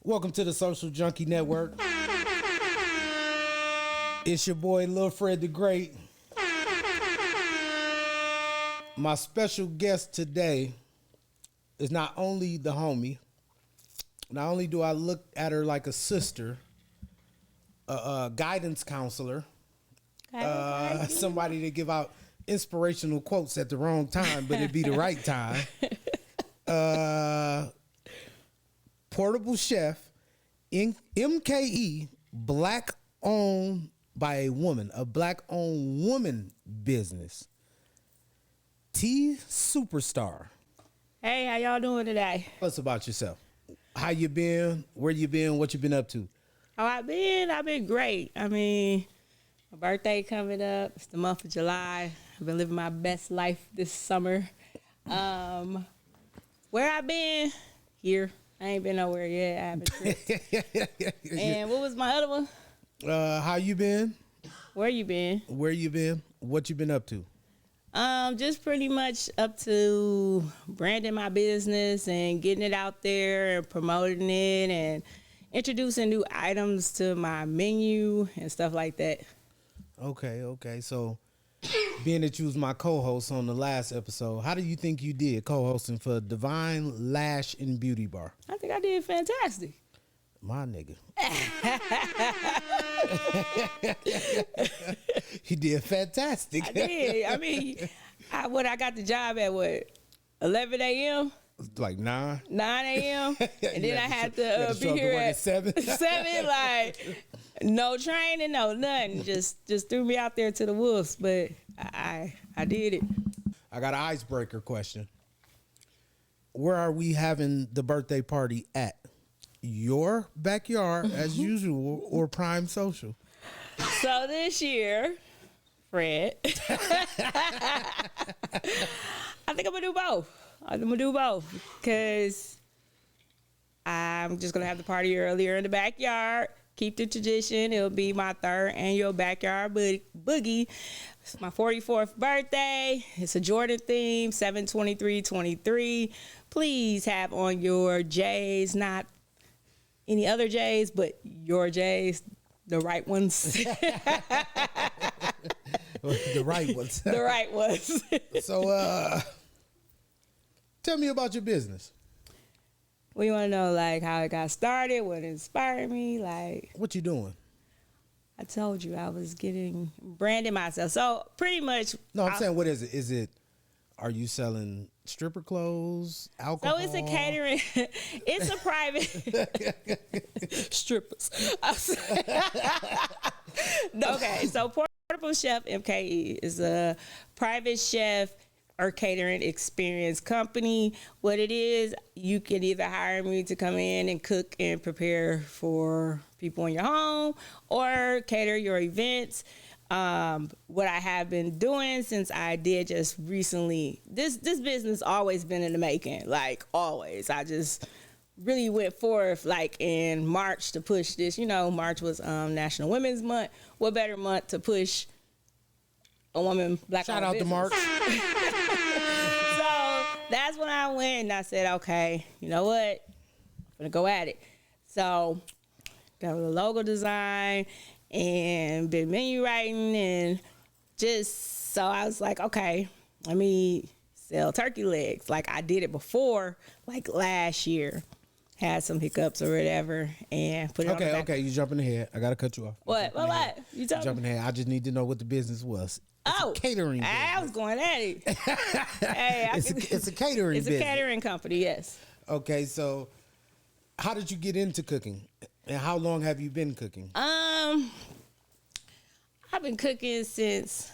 Welcome to the Social Junkie Network. It's your boy Lil Fred the Great. My special guest today is not only the homie, not only do I look at her like a sister, a guidance counselor, somebody to give out inspirational quotes at the wrong time, but it'd be the right time. Portable chef, MKE, black owned by a woman, a black owned woman business. T Superstar. Hey, how y'all doing today? What's about yourself? How you been? Where you been? What you been up to? Oh, I've been great. I mean, my birthday coming up. It's the month of July. I've been living my best life this summer. Where I been? Here. I ain't been nowhere yet. I haven't tripped. And what was my other one? How you been? Where you been? Where you been? What you been up to? Just pretty much up to branding my business and getting it out there and promoting it and introducing new items to my menu and stuff like that. Okay. So, being that you was my co-host on the last episode, how do you think you did co-hosting for Divine Lash and Beauty Bar? I think I did fantastic. My nigga. He did fantastic. I did. I mean, I got the job at what, 11 a.m.? Like 9? 9 a.m. And then I had to be here at 7. 7, like no training, no nothing. Just threw me out there to the wolves, but I did it. I got an icebreaker question. Where are we having the birthday party at? Your backyard as usual or Prime Social? So this year, Fred, I think I'm gonna do both because I'm just gonna have the party earlier in the backyard. Keep the tradition. It'll be my 3rd annual backyard boogie. It's my 44th birthday. It's a Jordan theme, 7/23/23. Please have on your J's, not any other J's, but your J's, the right ones. The right ones. The right ones. So, tell me about your business. We want to know, like, how it got started, what inspired me, like. What you doing? I told you I was branding myself. So, pretty much. No, I'm saying, what is it? Are you selling stripper clothes, alcohol? So, it's a catering. It's a private. Strippers. Okay, so Portable Chef MKE is a private chef or catering experience company. What it is, you can either hire me to come in and cook and prepare for people in your home or cater your events. What I have been doing since I did just recently, this business always been in the making, like always. I just really went forth like in March to push this. You know, March was National Women's Month. What better month to push a woman black Shout out to March. So that's when I went and I said, okay, you know what? I'm gonna go at it. So got a logo design and been menu writing and just so I was like, okay, let me sell turkey legs. Like I did it before, like last year. Had some hiccups or whatever and put it on the back. Okay, you jumping ahead. I gotta cut you off. What? You jumping ahead. I just need to know what the business was. It's a catering business. I was going at it. Hey, it's a catering business. It's a catering company, yes. Okay, so how did you get into cooking? And how long have you been cooking? I've been cooking since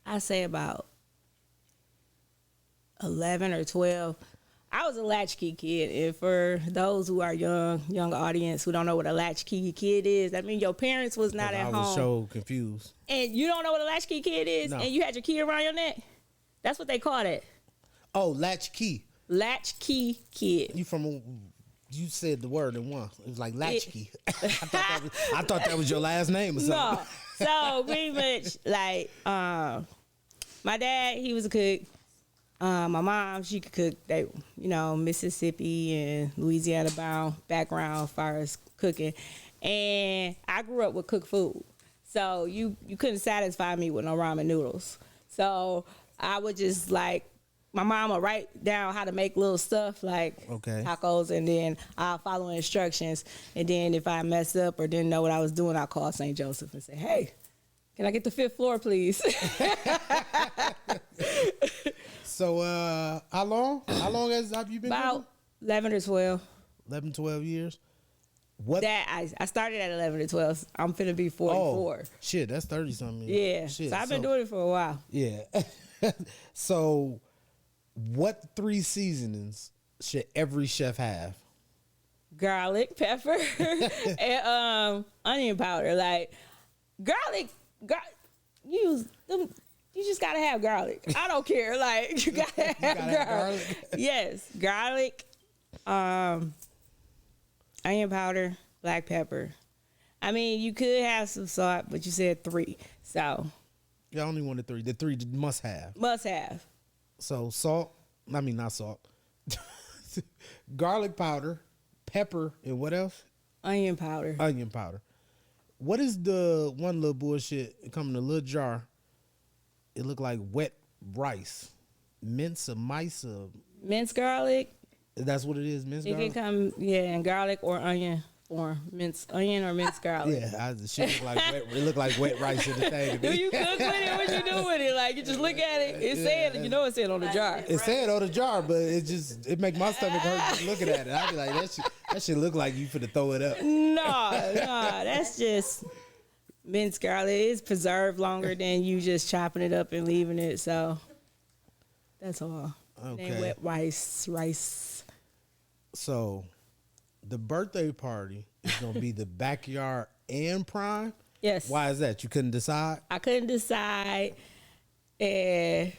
I say about 11 or 12. I was a latchkey kid, and for those who are young audience who don't know what a latchkey kid is, that means your parents was not at home. I was so confused. And you don't know what a latchkey kid is, no. And you had your key around your neck? That's what they call it. Oh, latchkey. Latchkey kid. You said the word in one. It was like latchkey. I thought that was your last name or something. No. So pretty much like my dad, he was a cook. My mom, she could cook. They, Mississippi and Louisiana background as far as cooking, and I grew up with cooked food. So you couldn't satisfy me with no ramen noodles. So I would just like my mom would write down how to make little stuff like tacos, and then I'll follow instructions. And then if I mess up or didn't know what I was doing, I'll call St. Joseph and say, "Hey, can I get the 5th floor, please?" So, how long have you been About 11 or 12. 11, 12 years. What? That I started at 11 or 12. I'm finna be 44. Oh, shit, that's 30 something. Yeah. Shit, So I've been doing it for a while. Yeah. So, what 3 seasonings should every chef have? Garlic, pepper, and onion powder. Like garlic, use them. You just gotta have garlic. I don't care. Like you gotta have garlic. Yes, garlic, onion powder, black pepper. I mean, you could have some salt, but you said 3, so Yeah, I only wanted 3. The 3 must have. must have. So salt. I mean, not salt. Garlic powder, pepper, and what else? Onion powder. Onion powder. What is the one little bullshit? It come in a little jar. It look like wet rice, mince or mice or. Minced garlic. That's what it is, minced It can garlic. come, in garlic or onion, or minced onion or minced garlic. Yeah, the shit look like wet. It look like wet rice in the thing. Do you cook with it? What you do with it? Like you just look at it. It said, it said on the jar. It said on the jar, but it make my stomach hurt just looking at it. I be like, that shit look like you finna throw it up. No, that's just minced garlic. It's preserved longer than you just chopping it up and leaving it. So that's all. Okay. And wet rice. So, the birthday party is gonna be the backyard and prime. Yes. Why is that? You couldn't decide? I couldn't decide, and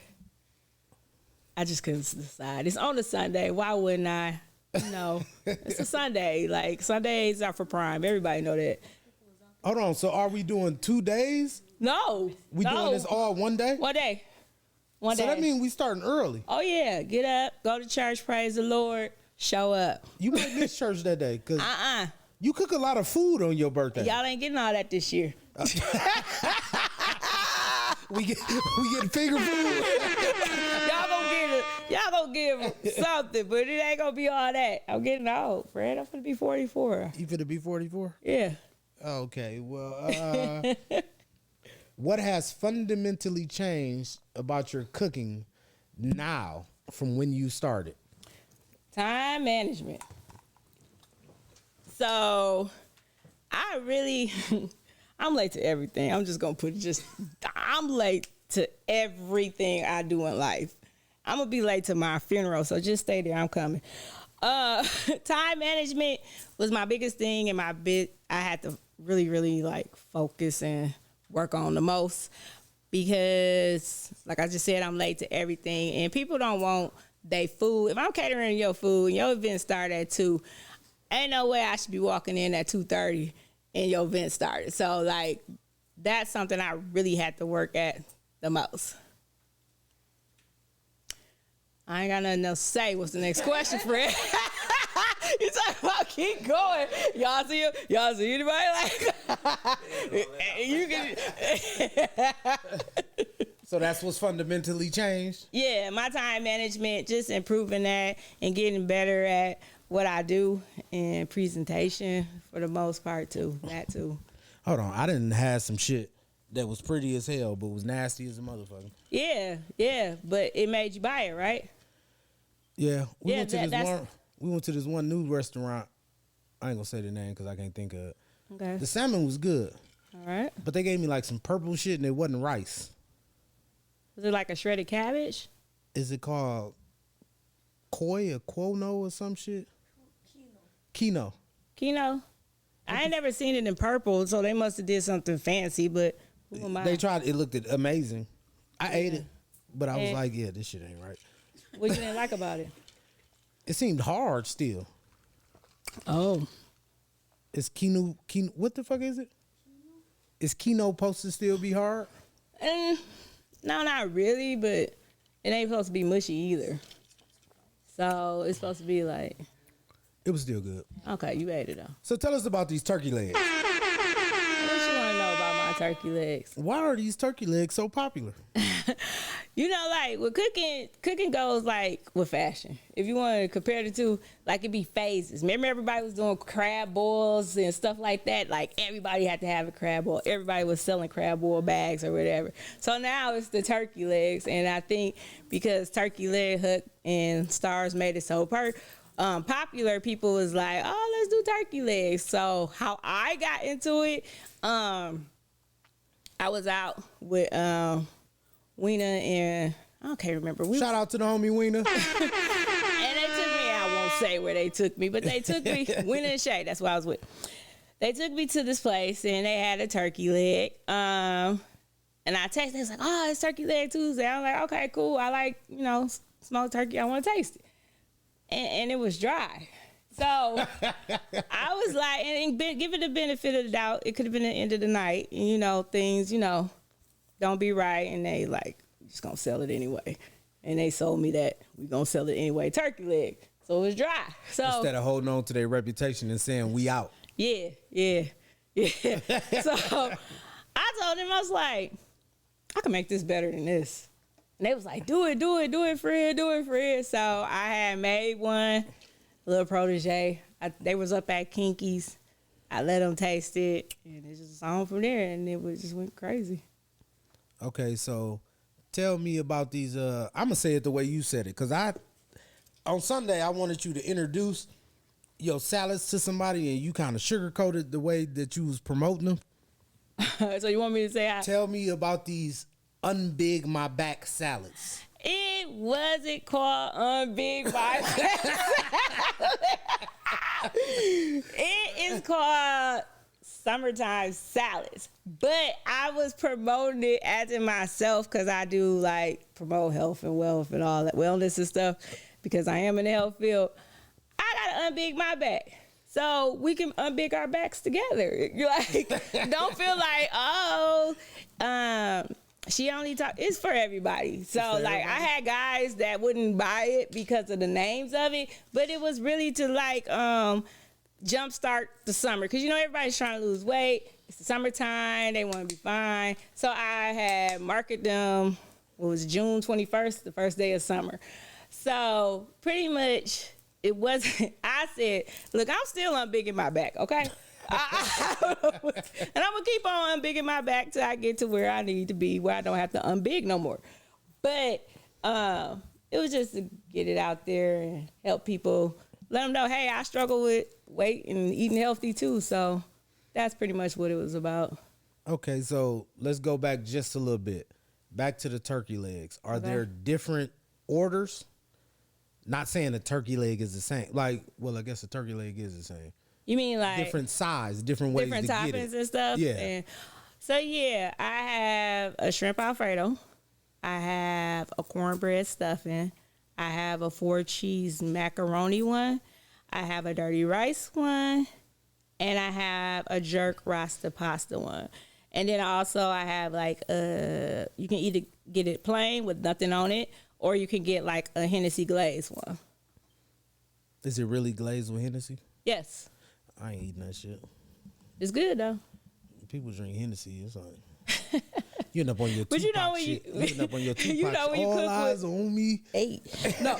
I just couldn't decide. It's on a Sunday. Why wouldn't I? It's a Sunday. Like Sundays are for prime. Everybody know that. Hold on. So, are we doing 2 days? No, We doing this all one day? one day. One So day. that means we starting early. Oh yeah, get up, go to church, praise the Lord, show up. You might miss church that day because you cook a lot of food on your birthday. Y'all ain't getting all that this year. We get finger food. Y'all gonna give something, but it ain't gonna be all that. I'm getting old, Fred. I'm gonna be 44. You finna be 44? Yeah. Okay. Well, what has fundamentally changed about your cooking now from when you started? Time management. So I'm late to everything. I'm just gonna I'm late to everything I do in life. I'm gonna be late to my funeral, so just stay there. I'm coming. Time management was my biggest thing, and I had to really, really like focus and work on the most because, like I just said, I'm late to everything, and people don't want their food. If I'm catering your food and your event start at 2, ain't no way I should be walking in at 2:30 and your event started. So like that's something I really had to work at the most. I ain't got nothing else to say. What's the next question, Fred? You talking about keep going. Y'all see anybody like you can. So that's what's fundamentally changed? Yeah, my time management, just improving that and getting better at what I do and presentation for the most part too. That too. Hold on. I didn't have some shit that was pretty as hell but was nasty as a motherfucker. Yeah, but it made you buy it, right? Yeah. We Yeah, went to this one new restaurant. I ain't gonna say the name because I can't think of it. Okay. The salmon was good. All right. But they gave me like some purple shit and it wasn't rice. Was it like a shredded cabbage? Is it called koi or quono or some shit? Kino. Kino? I ain't never seen it in purple, so they must have did something fancy, but who am I? They tried. It looked amazing. I ate it, but I was like, yeah, this shit ain't right. What you didn't like about it? It seemed hard still. Oh. Is quinoa, what the fuck is it? Is quinoa supposed to still be hard? No, not really, but it ain't supposed to be mushy either. So it's supposed to be like, It was still good. okay, you ate it though. So tell us about these turkey legs. What you want to know about my turkey legs? Why are these turkey legs so popular? You know, like with cooking goes like with fashion. If you want to compare the two, like it'd be phases. Remember everybody was doing crab boils and stuff like that? Like everybody had to have a crab boil. Everybody was selling crab boil bags or whatever. So now it's the turkey legs. And I think because turkey leg hook and stars made it so popular, people was like, oh, let's do turkey legs. So how I got into it, I was out with Weena and I can't remember. Shout out to the homie Weena. And they took me, I won't say where they took me, but they took me, Weena and Shay, that's what I was with. They took me to this place and they had a turkey leg. And I texted, they was like, oh, it's Turkey Leg Tuesday. I was like, okay, cool. I like, smoked turkey. I want to taste it. And it was dry. So I was like, and give it the benefit of the doubt. It could have been the end of the night. And, things, don't be right. And they like, just going to sell it anyway. And they sold me that we going to sell it anyway. Turkey leg. So it was dry. So Instead of holding on to their reputation and saying we out. Yeah. So I told them, I was like, I can make this better than this. And they was like, do it, Fred. So I had made one, little protege. They was up at Kinky's. I let them taste it, and it just on from there, and just went crazy. Okay, so tell me about these. I'm gonna say it the way you said it, cause on Sunday I wanted you to introduce your salads to somebody, and you kind of sugarcoated the way that you was promoting them. So you want me to say Tell me about these unbig my back salads. It wasn't called Unbig My Back. It is called Summertime Salads. But I was promoting it as in myself because I do like promote health and wealth and all that wellness and stuff because I am in the health field. I gotta unbig my back. So we can unbig our backs together. You're like, don't feel like, she only talk. It's for everybody. So like, I had guys that wouldn't buy it because of the names of it, but it was really to like jumpstart the summer because everybody's trying to lose weight. It's the summertime. They want to be fine. So I had marketed them. It was June 21st, the first day of summer. So pretty much it wasn't. I said, look, I'm still unbigging my back. Okay. And I'm gonna keep on unbigging my back till I get to where I need to be, where I don't have to unbig no more. But it was just to get it out there and help people, let them know, hey, I struggle with weight and eating healthy too. So that's pretty much what it was about. Okay, so let's go back just a little bit. Back to the turkey legs. Are there different orders? Not saying a turkey leg is the same. Like, well, I guess a turkey leg is the same. You mean like different size, different ways different to get toppings it. and stuff? Yeah. And so yeah, I have a shrimp Alfredo. I have a cornbread stuffing. I have a 4-cheese macaroni one. I have a dirty rice one. And I have a jerk rasta pasta one. And then also I have like you can either get it plain with nothing on it, or you can get like a Hennessy glaze one. Is it really glazed with Hennessy? Yes. I ain't eating that shit. It's good though. People drink Hennessy. It's like you end up on your Tupac But you know when shit. you end up on your Tupac you know when you all cook eyes with on me. No.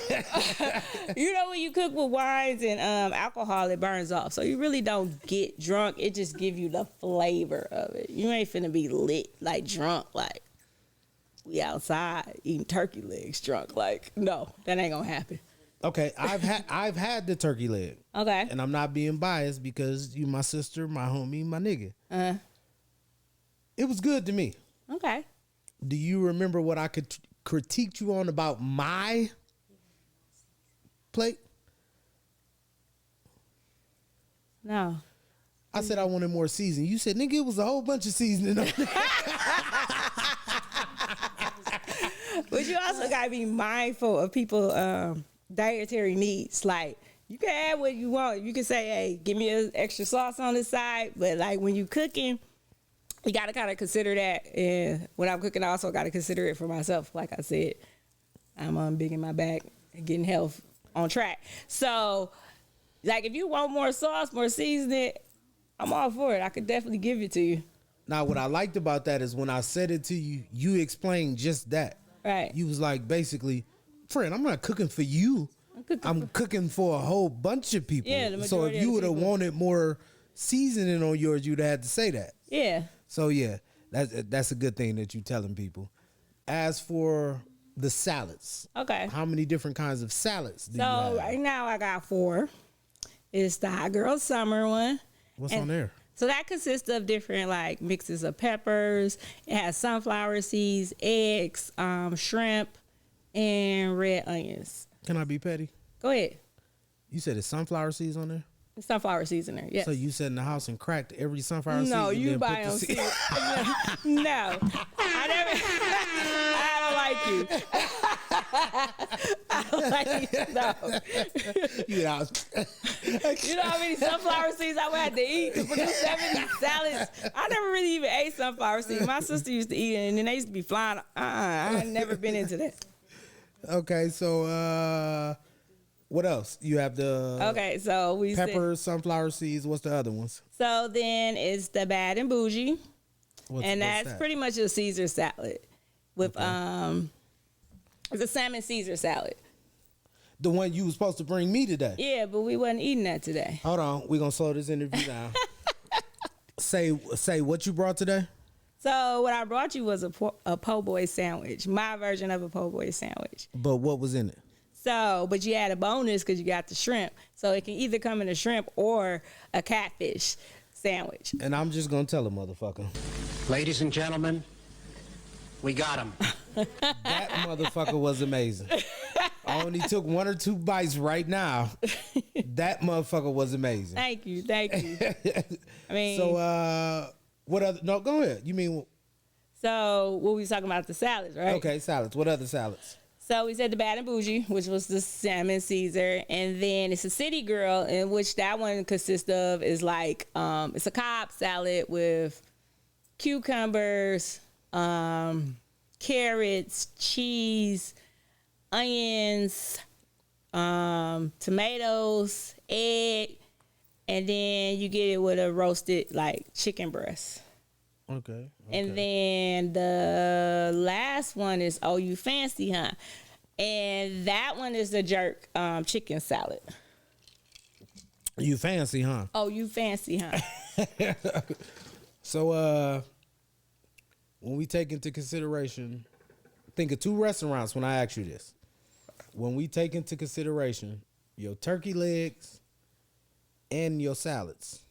You know when you cook with wines and alcohol, it burns off. So you really don't get drunk. It just gives you the flavor of it. You ain't finna be lit like drunk like we outside eating turkey legs drunk. Like no, that ain't gonna happen. Okay, I've had the turkey leg. Okay. And I'm not being biased because you my sister, my homie, my nigga. It was good to me. Okay. Do you remember what I could critiqued you on about my plate? No. I said I wanted more seasoning. You said, nigga, it was a whole bunch of seasoning on there. But you also gotta be mindful of people dietary needs. Like you can add what you want. You can say, hey, give me an extra sauce on the side. But like when you cooking, you gotta kind of consider that. And when I'm cooking, I also gotta consider it for myself, like I said. I'm big in my back and getting health on track. So, like, if you want more sauce, more seasoning, I'm all for it. I could definitely give it to you. Now, what I liked about that is when I said it to you, you explained just that. Right. You was like, basically, friend, I'm not cooking for you. I'm cooking for a whole bunch of people. Yeah, the so if majority you of would the have people. wanted more seasoning on yours, you'd have had to say that. Yeah. So yeah, that's a good thing that you're telling people. As for the salads, Okay. how many different kinds of salads do you So have? right now I got 4. It's the Hot Girl Summer one. What's And on there? So that consists of different like mixes of peppers. It has sunflower seeds, eggs, shrimp, and red onions. Can I be petty? Go ahead. You said it's sunflower seeds on there? Sunflower seeds in there. Yes. So you sat in the house and cracked every sunflower seed? No, and you then buy put them the seed- seeds. No, I never. I don't like you. I don't like you. No. You know, You know how many sunflower seeds I would have to eat to produce 70 salads? I never really even ate sunflower seeds. My sister used to eat it, and then they used to be flying. I ain't never been into that. okay, so what else? You have the Okay, so we said, peppers, sunflower seeds. What's the other ones? so then it's the Bad and Bougie, What's and that's that? pretty much a Caesar salad with it's a salmon Caesar salad. The one you was supposed to bring me today. Yeah, but we wasn't eating that today. Hold on, we're gonna slow this interview down. say what you brought today. So what I brought you was a po' boy sandwich, my version of a po' boy sandwich. But what was in it? So, but you had a bonus because you got the shrimp. So it can either come in a shrimp or a catfish sandwich. And I'm just gonna tell a motherfucker. Ladies and gentlemen, we got him. That motherfucker was amazing. I only took 1 or 2 bites right now. That motherfucker was amazing. Thank you. I mean, So what other? No, go ahead. You mean so what we was talking about, the salads, right? okay? Salads. What other salads? So we said the Bad and Bougie, which was the salmon Caesar, and then it's a City Girl, in which that one consists of is like it's a Cobb salad with cucumbers, carrots, cheese, onions, tomatoes, egg, and then you get it with a roasted like chicken breast. Okay. And then the last one is Oh You Fancy, huh? And that one is the jerk chicken salad. You fancy, huh? Oh, you fancy, huh? So when we take into consideration, think of 2 restaurants when I ask you this. When we take into consideration your turkey legs and your salads,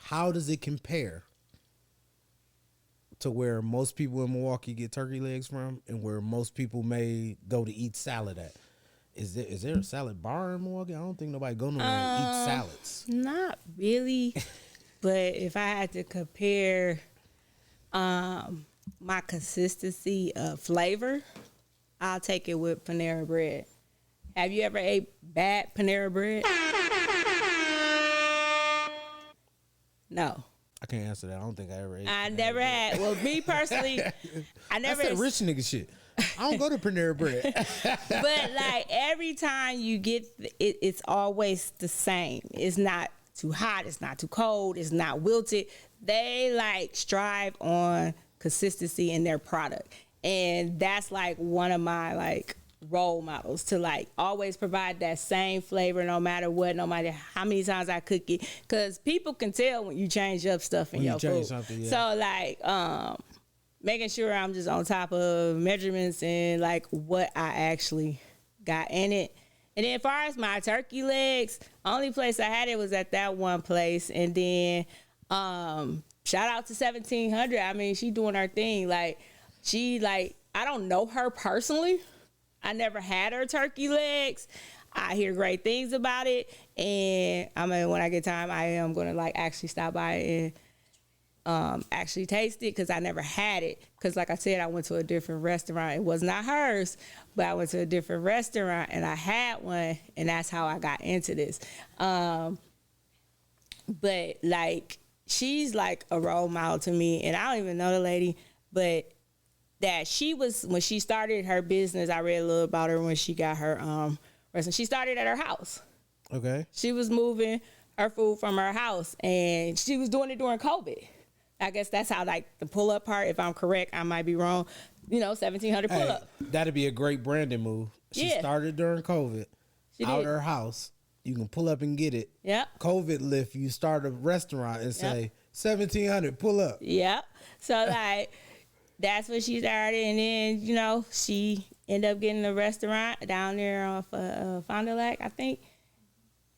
how does it compare to where most people in Milwaukee get turkey legs from and where most people may go to eat salad at? Is there a salad bar in Milwaukee? I don't think nobody go nowhere and eat salads. Not really. But if I had to compare my consistency of flavor, I'll take it with Panera Bread. Have you ever ate bad Panera Bread? No. I can't answer that. I don't think I ever ate. I never had. Well, me personally, I never. That's that rich nigga shit. I don't go to Panera Bread. But like every time you get it, it's always the same. It's not too hot. It's not too cold. It's not wilted. They like strive on consistency in their product, and that's like one of my like role models to like always provide that same flavor no matter what, no matter how many times I cook it, because people can tell when you change up stuff in When you your change food. something, yeah. So like making sure I'm just on top of measurements and like what I actually got in it. And then as far as my turkey legs, only place I had it was at that one place. And then shout out to 1700. I mean, she doing her thing. Like she like, I don't know her personally. I never had her turkey legs. I hear great things about it. And I mean, when I get time, I am going to like actually stop by and actually taste it, because I never had it. Because like I said, I went to a different restaurant. It was not hers, but I went to a different restaurant and I had one, and that's how I got into this. But like, she's like a role model to me, and I don't even know the lady, but that she was, when she started her business, I read a little about her when she got her restaurant. She started at her house. Okay. She was moving her food from her house, and she was doing it during COVID. I guess that's how, like, the pull-up part, if I'm correct, I might be wrong, 1,700 pull-up. Hey, that'd be a great branding move. She Yeah. started during COVID. She Out did. her house. You can pull up and get it. Yep. COVID lift, you start a restaurant and say, 1,700, pull up. Yep. So, like, that's what she started, and then, she ended up getting a restaurant down there off Fond du Lac, I think.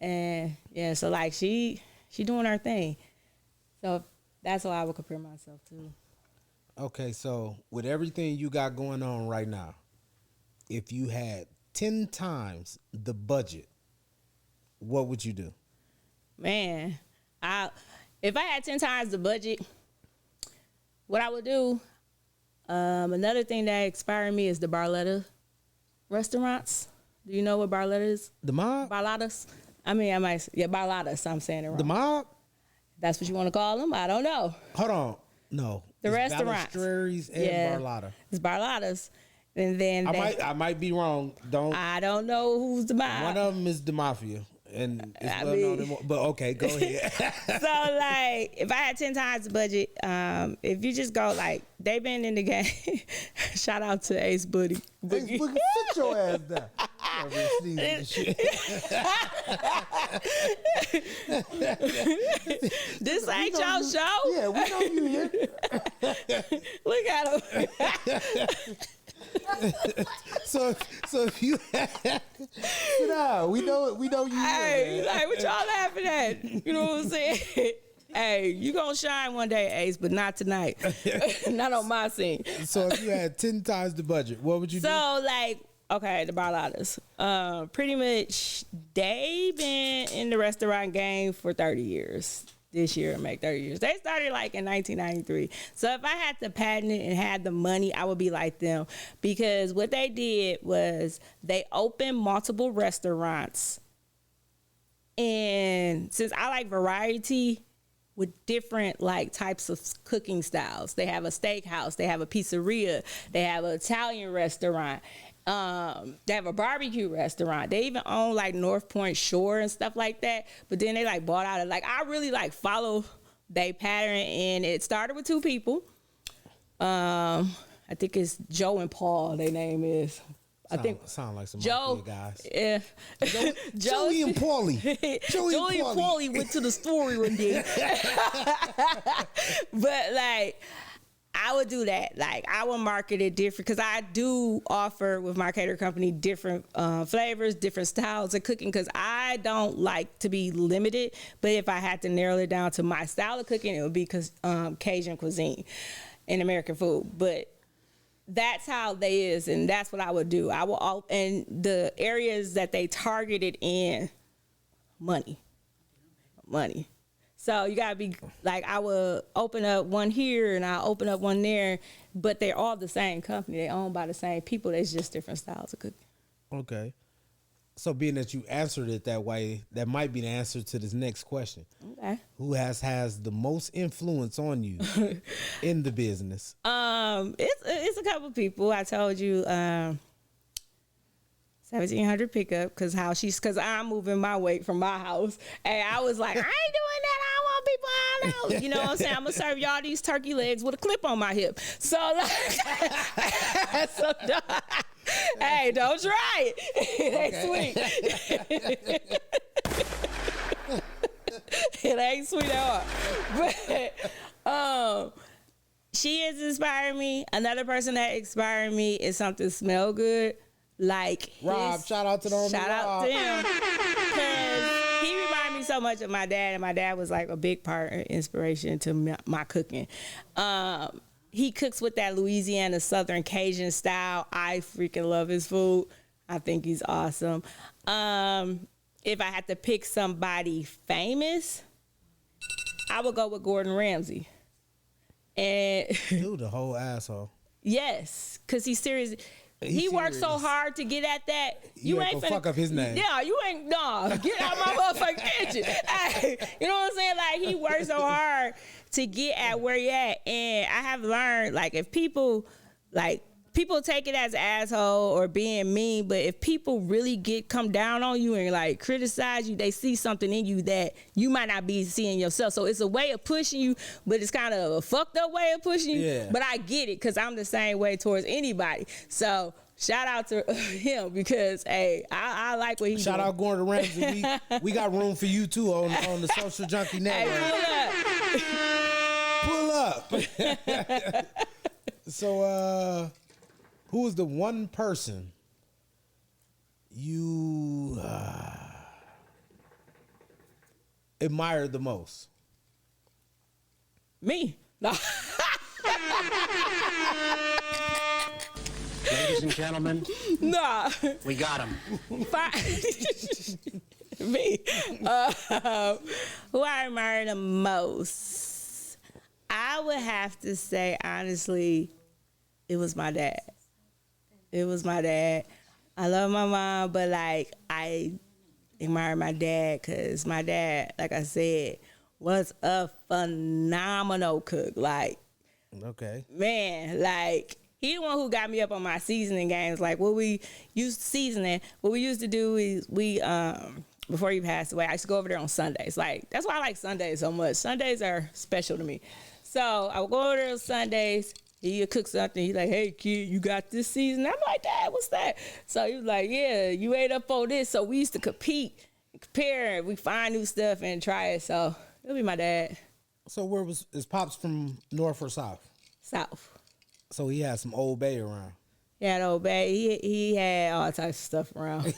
And, yeah, so, like, she doing her thing. So, that's what I would compare myself to. Okay, so with everything you got going on right now, if you had 10 times the budget, what would you do? Man, if I had 10 times the budget, what I would do, another thing that inspired me is the Barletta restaurants. Do you know what Barletta is? The mob? Barladas? Barladas, I'm saying it wrong. The mob? That's what you want to call them? I don't know. Hold on. No. The It's restaurants. Balestrieres and Barlotta. It's Barladas. And then I might be wrong. I don't know who's the mob. One of them is the mafia. And it's I well known mean- but okay, go ahead. So, like, if I had 10 times the budget, if you just go, like, they've been in the game. Shout out to Ace Boogie. Hey, Boogie, sit your ass down. You already sneezing and shit. This ain't your show. Yeah, we know you here. Look at him. So if you sit down, we know you Hey, here. like, what y'all laughing at? You know what I'm saying? Hey, you gonna shine one day, Ace, but not tonight. Not on my scene. So if you had 10 times the budget, what would you do? So, like, okay, the Barladas. Pretty much, they been in the restaurant game for 30 years. This year, make 30 years. They started, like, in 1993. So if I had to patent it and had the money, I would be like them. Because what they did was they opened multiple restaurants. And since I like variety with different, like, types of cooking styles, they have a steakhouse, they have a pizzeria, they have an Italian restaurant. They have a barbecue restaurant. They even own, like, North Point Shore and stuff like that. But then they, like, bought out of, like, I really, like, follow they pattern. And it started with two people. I think it's Joe and Paul, their name is. I think sound like some Joe, mafia guys. yeah. Joey and Paulie. Joey and Paulie went to the store one day. But, like, I would do that. Like, I would market it different because I do offer with my catering company different flavors, different styles of cooking because I don't like to be limited. But if I had to narrow it down to my style of cooking, it would be Cajun cuisine and American food. But that's how they is, and that's what I would do. I will, and the areas that they targeted in, money. So you gotta be like, I will open up one here and I'll open up one there, but they're all the same company. They're owned by the same people. There's just different styles of cooking. Okay. So being that you answered it that way, that might be the answer to this next question. Okay. Who has the most influence on you in the business? It's a couple people. I told you, 1,700 pickup because I'm moving my weight from my house, and I was like, I ain't doing that. I want people I know. You know what I'm saying? I'm gonna serve y'all these turkey legs with a clip on my hip. So, like, hey, don't try it. It ain't sweet. It ain't sweet at all. But she has inspired me. Another person that inspired me is something smell good. Like Rob, shout out to the homie shout out Rob. to him because he reminded me so much of my dad, and my dad was like a big part of inspiration to my cooking. He cooks with that Louisiana Southern Cajun style. I freaking love his food. I think he's awesome. If I had to pick somebody famous, I would go with Gordon Ramsay. And Dude, the whole asshole. yes, because he's serious. He worked so serious. hard to get at that. You ain't gonna fuck up his name. Yeah, you ain't. No, get out my motherfucking kitchen. Hey, you know what I'm saying? Like, he worked so hard to get at where he at. And I have learned, like, if people like people take it as asshole or being mean, but if people really come down on you and like criticize you, they see something in you that you might not be seeing yourself. So it's a way of pushing you, but it's kind of a fucked up way of pushing you. Yeah. But I get it because I'm the same way towards anybody. So shout out to him because hey, I like what he Shout doing. out Gordon Ramsay. We got room for you too on the Social Junkie Network. Hey, Pull up. So, who is the one person you admire the most? me. No. Ladies and gentlemen, Nah. we got him. Me. Who I admire the most? I would have to say, honestly, it was my dad. It was my dad. I love my mom, but like I admire my dad because my dad, like I said, was a phenomenal cook. Like, Okay. man, like he the one who got me up on my seasoning games. Like what we used to do is we before he passed away, I used to go over there on Sundays. Like that's why I like Sundays so much. Sundays are special to me. So I would go over there on Sundays. He would cook something. He's like, hey, kid, you got this season? I'm like, Dad, what's that? So he was like, yeah, you ate up on this. So we used to compete, compare, we find new stuff and try it. So it'll be my dad. So where was his pops from, North or South? South. So he had some Old Bay around. He had Old Bay. He had all types of stuff around.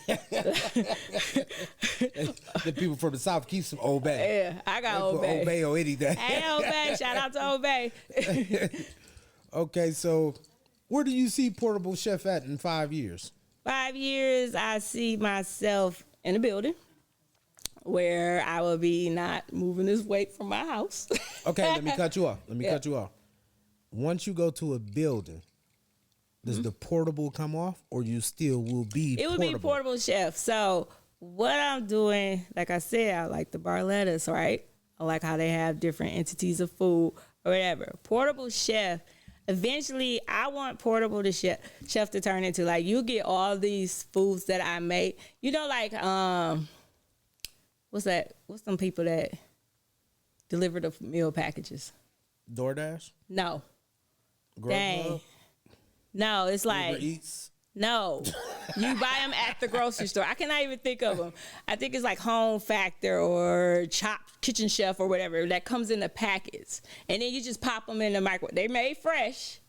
The people from the South keep some Old Bay. Yeah, I got They Old put Bay. Old Bay on anything. Hey, Old Bay. Shout out to Old Bay. Okay, so where do you see Portable Chef at in 5 years? 5 years, I see myself in a building where I will be not moving this weight from my house. Okay, let me cut you off. Once you go to a building, does the portable come off, or you still will be It would be Portable Chef. So what I'm doing, like I said, I like the Barlettas, right? I like how they have different entities of food or whatever. Portable Chef, eventually I want Portable to chef to turn into like you get all these foods that I make. You know, like what's that? What's some people that deliver the meal packages? DoorDash? No. Grubhub? Dang. No, it's Uber like Eats? no. You buy them at the grocery store. I cannot even think of them. I think it's like Home Factor or Chopped Kitchen Chef or whatever that comes in the packets. And then you just pop them in the microwave. They made fresh.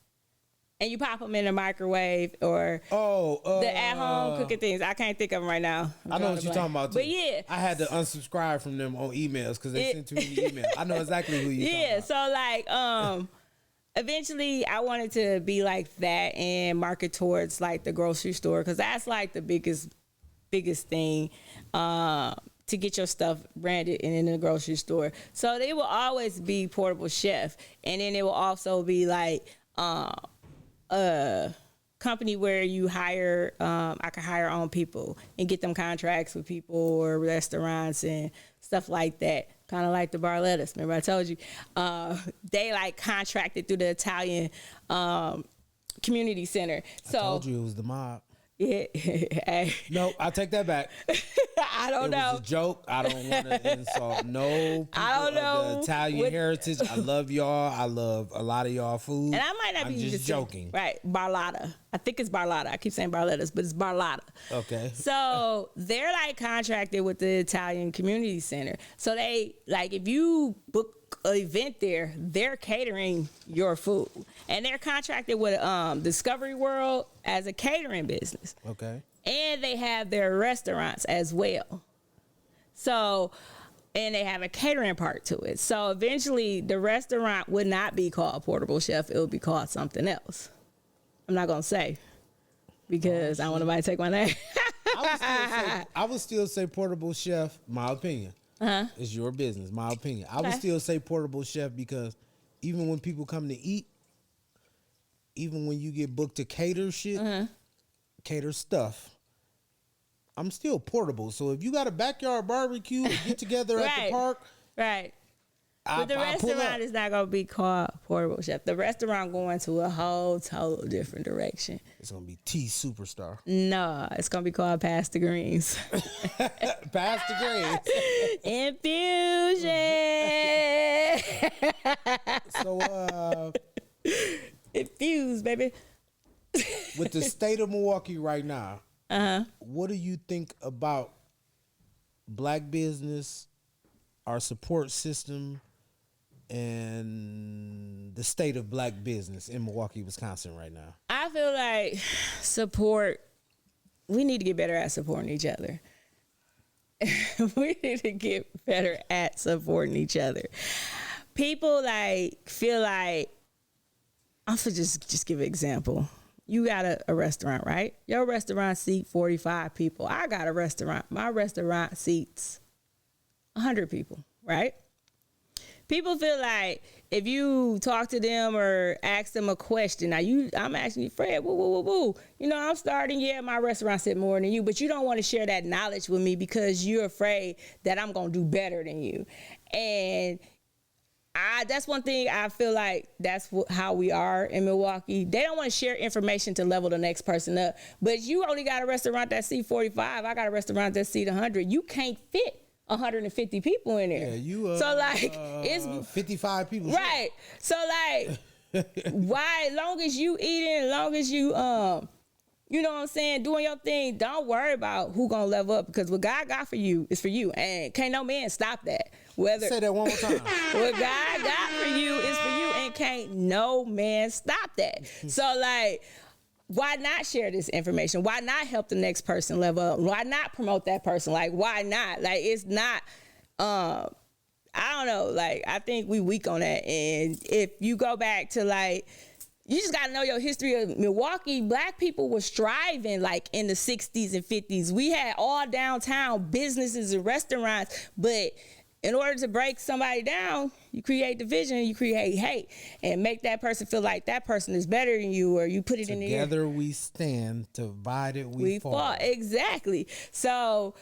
And you pop them in the microwave or the at-home cooking things. I can't think of them right now. I know what you're talking about, too. But yeah. I had to unsubscribe from them on emails because they sent too many emails. I know exactly who you're talking about. So like, eventually I wanted to be like that and market towards like the grocery store because that's like the biggest thing to get your stuff branded and in the grocery store. So they will always be Portable Chef, and then it will also be like a company where you hire, I can hire on people and get them contracts with people or restaurants and stuff like that. Kind of like the Barlettas. Remember I told you, they like contracted through the Italian community center. So I told you it was the mob. Yeah, hey. No, I take that back. I don't It know. was a joke. I don't want to insult no people I don't know of the Italian heritage. I love y'all. I love a lot of y'all food. And I might not I'm be just joking. Right, Barlotta. I think it's Barlotta. I keep saying Barlettas, but it's Barlotta. Okay. So they're like contracted with the Italian Community Center. So they like if you book an event there, they're catering your food, and they're contracted with Discovery World as a catering business. Okay. And they have their restaurants as well. So, and they have a catering part to it. So eventually the restaurant would not be called Portable Chef. It would be called something else. I'm not going to say because I don't want nobody to take my name. I would still say Portable Chef, my opinion. It's your business, my opinion. I would Okay. still say Portable Chef because even when people come to eat, even when you get booked to cater shit, cater stuff, I'm still portable. So if you got a backyard barbecue or get together at the park, Right. But the restaurant is not going to be called Portable Chef. The restaurant going to a whole total different direction. It's going to be Tea Superstar. No, it's going to be called Pastor Greens. Pastor Greens. Infusion. So, Infuse, baby. with the state of Milwaukee right now, what do you think about black business, our support system, and the state of black business in Milwaukee, Wisconsin right now? I feel like we need to get better at supporting each other. We need to get better at supporting each other. People feel like, I'm gonna just give an example. You got a restaurant, right? Your restaurant seat 45 people. I got a restaurant. My restaurant seats 100 people, right? People feel like if you talk to them or ask them a question, I'm asking you, Fred, woo. You know, I'm starting, my restaurant sit more than you, but you don't want to share that knowledge with me because you're afraid that I'm going to do better than you. And that's one thing I feel like that's how we are in Milwaukee. They don't want to share information to level the next person up. But you only got a restaurant that seat 45. I got a restaurant that seat 100. You can't fit 150 people in there. Yeah, so it's 55 people. Right. So why? Long as you eating, long as you you know what I'm saying, doing your thing, don't worry about who gonna level up, because what God got for you is for you, and can't no man stop that. Say that one more time. What God got for you is for you, and can't no man stop that. So why not share this information? Why not help the next person level up? Why not promote that person? Why not? It's not, I don't know. I think we weak on that. And if you go back to you just got to know your history of Milwaukee. Black people were striving in the 60s and 50s. We had all downtown businesses and restaurants, but in order to break somebody down, you create division, you create hate, and make that person feel like that person is better than you, or you put it in the air. Together we stand, divided we fall. Exactly. So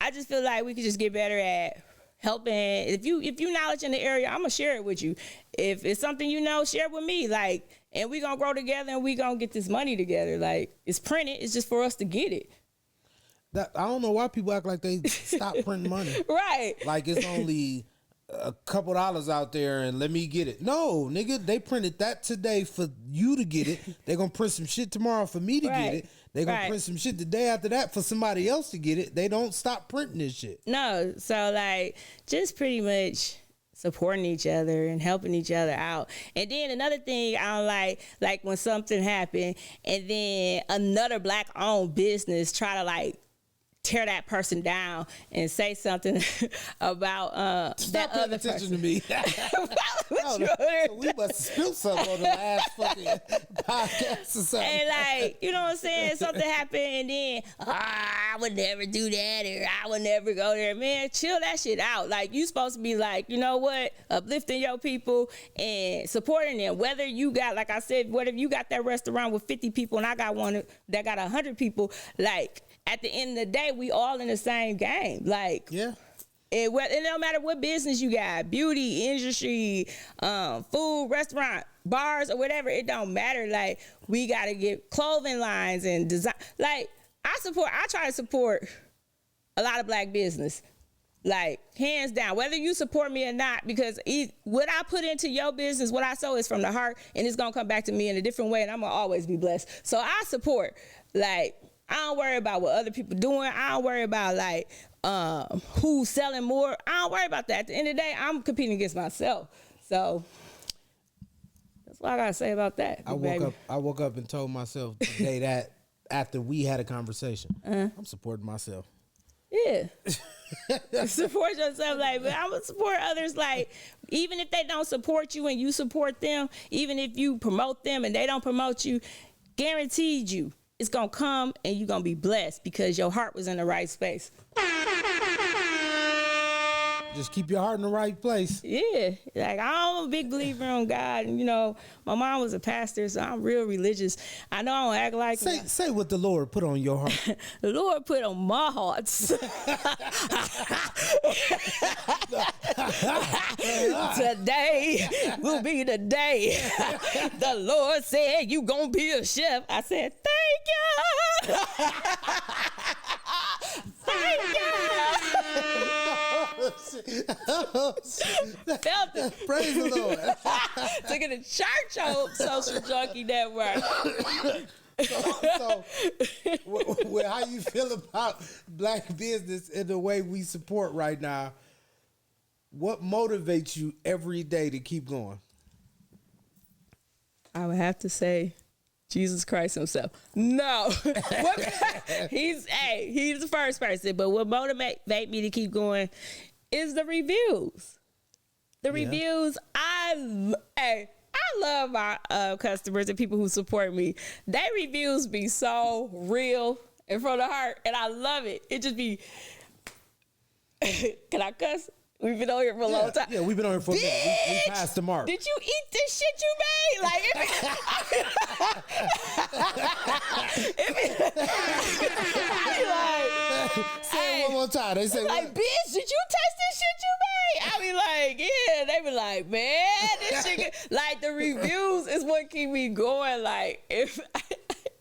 I just feel like we could just get better at helping. If you knowledge in the area, I'm gonna share it with you. If it's something you know, share it with me. And we gonna grow together, and we gonna get this money together. It's printed. It's just for us to get it. I don't know why people act like they stop printing money. Right. It's only a couple dollars out there and let me get it. No, nigga, they printed that today for you to get it. They're going to print some shit tomorrow for me to get it. They're going to print some shit the day after that for somebody else to get it. They don't stop printing this shit. No. So just pretty much supporting each other and helping each other out. And then another thing I don't like when something happened and then another black owned business try to tear that person down and say something about that other person. To me. So we must have spilled something on the last fucking podcast or something. And you know what I'm saying? Something happened and then, I would never do that, or I would never go there. Man, chill that shit out. You supposed to be you know what? Uplifting your people and supporting them. Whether you got, like I said, whether you got that restaurant with 50 people and I got one that got 100 people, at the end of the day, we all in the same game. Yeah. It don't matter what business you got, beauty, industry, food, restaurant, bars, or whatever. It don't matter. We got to get clothing lines and design. I try to support a lot of black business. Hands down, whether you support me or not, because what I put into your business, what I sow is from the heart, and it's going to come back to me in a different way, and I'm going to always be blessed. So I support, I don't worry about what other people doing. I don't worry about who's selling more. I don't worry about that. At the end of the day, I'm competing against myself. So that's what I gotta say about that. I woke up and told myself the day that after we had a conversation, I'm supporting myself. Yeah. Support yourself. I'm gonna support others. Even if they don't support you and you support them, even if you promote them and they don't promote you, guaranteed you, it's going to come and you're going to be blessed because your heart was in the right space. Just keep your heart in the right place. Yeah. I'm a big believer in God. And, my mom was a pastor, so I'm real religious. I know I don't act like... Say what the Lord put on your heart. The Lord put on my heart to Today will be the day the Lord said you gonna be a chef. I said, thank you. Thank you. Felt it. Praise the Lord. Took it to church on Social Junkie Network. So, how you feel about black business and the way we support right now? What motivates you every day to keep going? I would have to say Jesus Christ himself. No. He's the first person. But what motivates me to keep going is the reviews. The reviews, I love my customers and people who support me. They reviews be so real and from the heart, and I love it. It just be, can I cuss? We've been on here for a long time. Yeah, we've been on here for a minute. We passed the mark. Did you eat this shit you made? Like, Say it one more time. They say, like, bitch, did you taste this shit you made? I be like, yeah. They be like, man, this shit. Like, the reviews is what keep me going. Like, if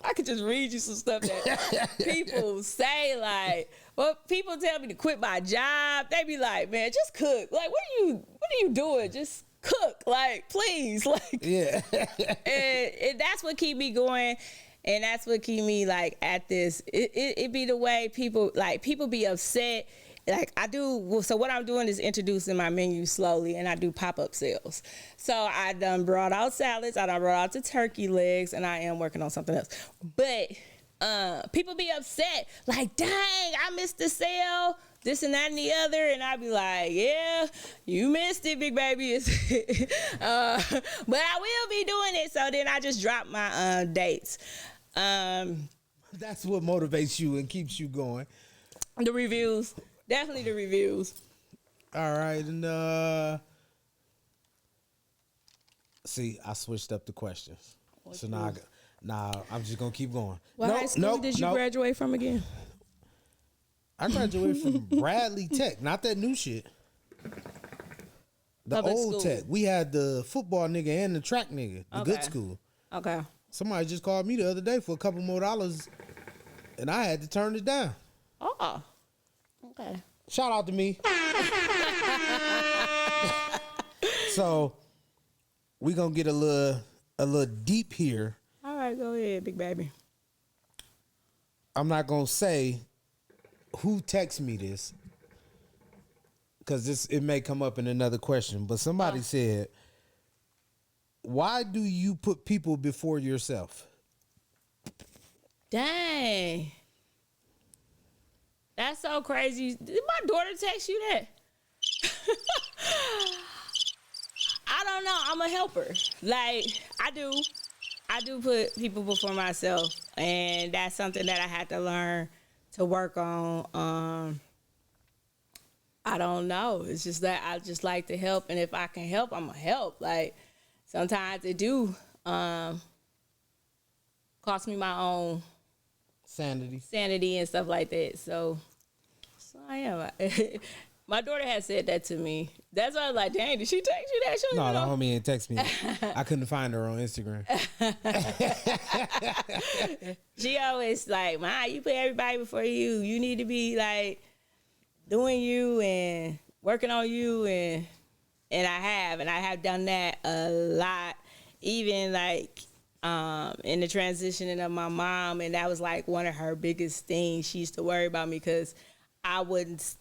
I could just read you some stuff that people say, like, well, people tell me to quit my job. They be like, man, just cook. Like, what are you doing? Just cook. Like, please. Like, yeah. and that's what keep me going. And that's what keep me like at this. It be the way people be upset. Like I do. So what I'm doing is introducing my menu slowly, and I do pop-up sales. So I done brought out salads. I done brought out the turkey legs, and I am working on something else. But people be upset, like, dang, I missed the sale, this and that and the other. And I be like, yeah, you missed it, big baby. But I will be doing it. So then I just drop my dates. That's what motivates you and keeps you going. The reviews. Definitely the reviews. All right. And see, I switched up the questions. So now I'm just gonna keep going. What high school did you graduate from again? I graduated from Bradley Tech, not that new shit. The Public old school. Tech. We had the football nigga and the track nigga, the good Okay. school. Okay. Somebody just called me the other day for a couple more dollars, and I had to turn it down. Oh. Okay. Shout out to me. So we gonna get a little deep here. All right, go ahead, big baby. I'm not gonna say who texted me this, because it may come up in another question. But somebody said, "Why do you put people before yourself?" Dang. That's so crazy. Did my daughter text you that? I don't know. I'm a helper. Like, I do put people before myself. And that's something that I had to learn to work on. I don't know. It's just that I just like to help. And if I can help, I'm going to help. Like, sometimes it do cost me my own sanity and stuff like that. So I am. My daughter has said that to me. That's why I was like, dang, did she text you that? She No, the homie ain't text me. I couldn't find her on Instagram. She always like, Ma, you put everybody before you. You need to be like doing you and working on you, and I have done that a lot. Even like in the transitioning of my mom, and that was like one of her biggest things. She used to worry about me because I wouldn't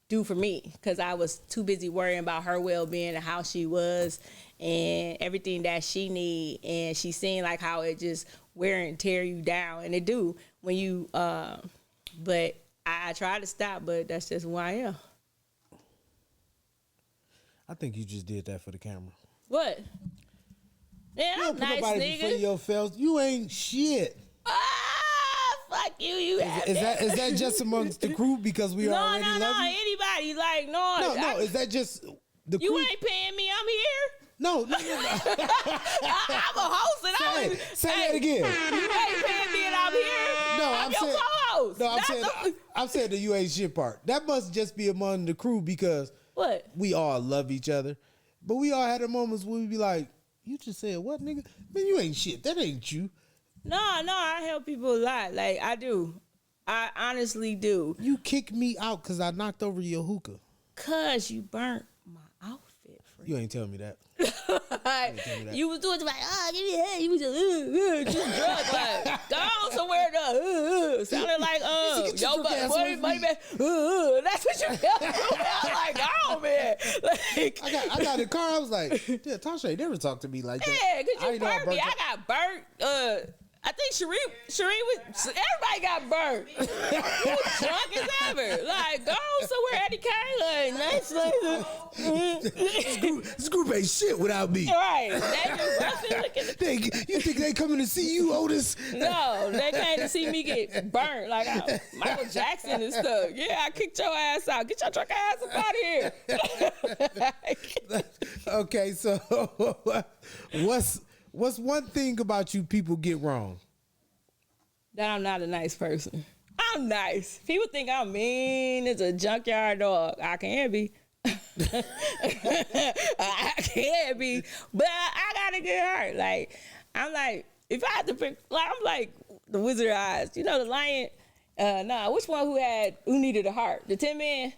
do for me because I was too busy worrying about her well-being and how she was and everything that she need. And she seen like how it just wear and tear you down, and it do when you. But I try to stop, but that's just who I am. I think you just did that for the camera. What? Yeah, You I'm don't put nice, nobody before nigga. your fellas. You ain't shit. Fuck you. You Is that just amongst the crew because we already love you? Anybody like no. No. Is that just the crew? You ain't paying me. I'm here. No. I'm a host, and I'm Say that again. You ain't paying me, and I'm here. No, I'm your saying, co-host. No, I'm saying the you ain't shit part. That must just be among the crew because What? We all love each other, but we all had the moments where we be like, "You just said what, nigga? Man, you ain't shit. That ain't you." No, I help people a lot. Like, I do. I honestly do. You kicked me out because I knocked over your hookah. Cause you burnt my outfit. You ain't tell me that. You was doing it like, give me a head. You was just drunk, like, go on somewhere though. Sounded like, yo, money, man. That's what you felt. I'm like, go on, man. Like, I got in the car. I was like, yeah, Tasha ain't never talked to me like that. yeah, cause you burnt me. your- I got burnt. I think Sheree was. Everybody got burnt. You was drunk as ever. Like, go somewhere, Eddie Kane. Like, nice, This group ain't shit without me. right? They just busting, looking. You think they coming to see you, Otis? No, they came to see me get burnt like Michael Jackson and stuff. Yeah, I kicked your ass out. Get your drunk ass up out of here. Okay, so what's one thing about you people get wrong? That I'm not a nice person. I'm nice. People think I'm mean as a junkyard dog. I can be. I can be. But I got a good heart. Like, I'm like, if I had to pick, like, I'm like the Wizard of Oz. You know the lion? Which one who needed a heart? The Tin Man?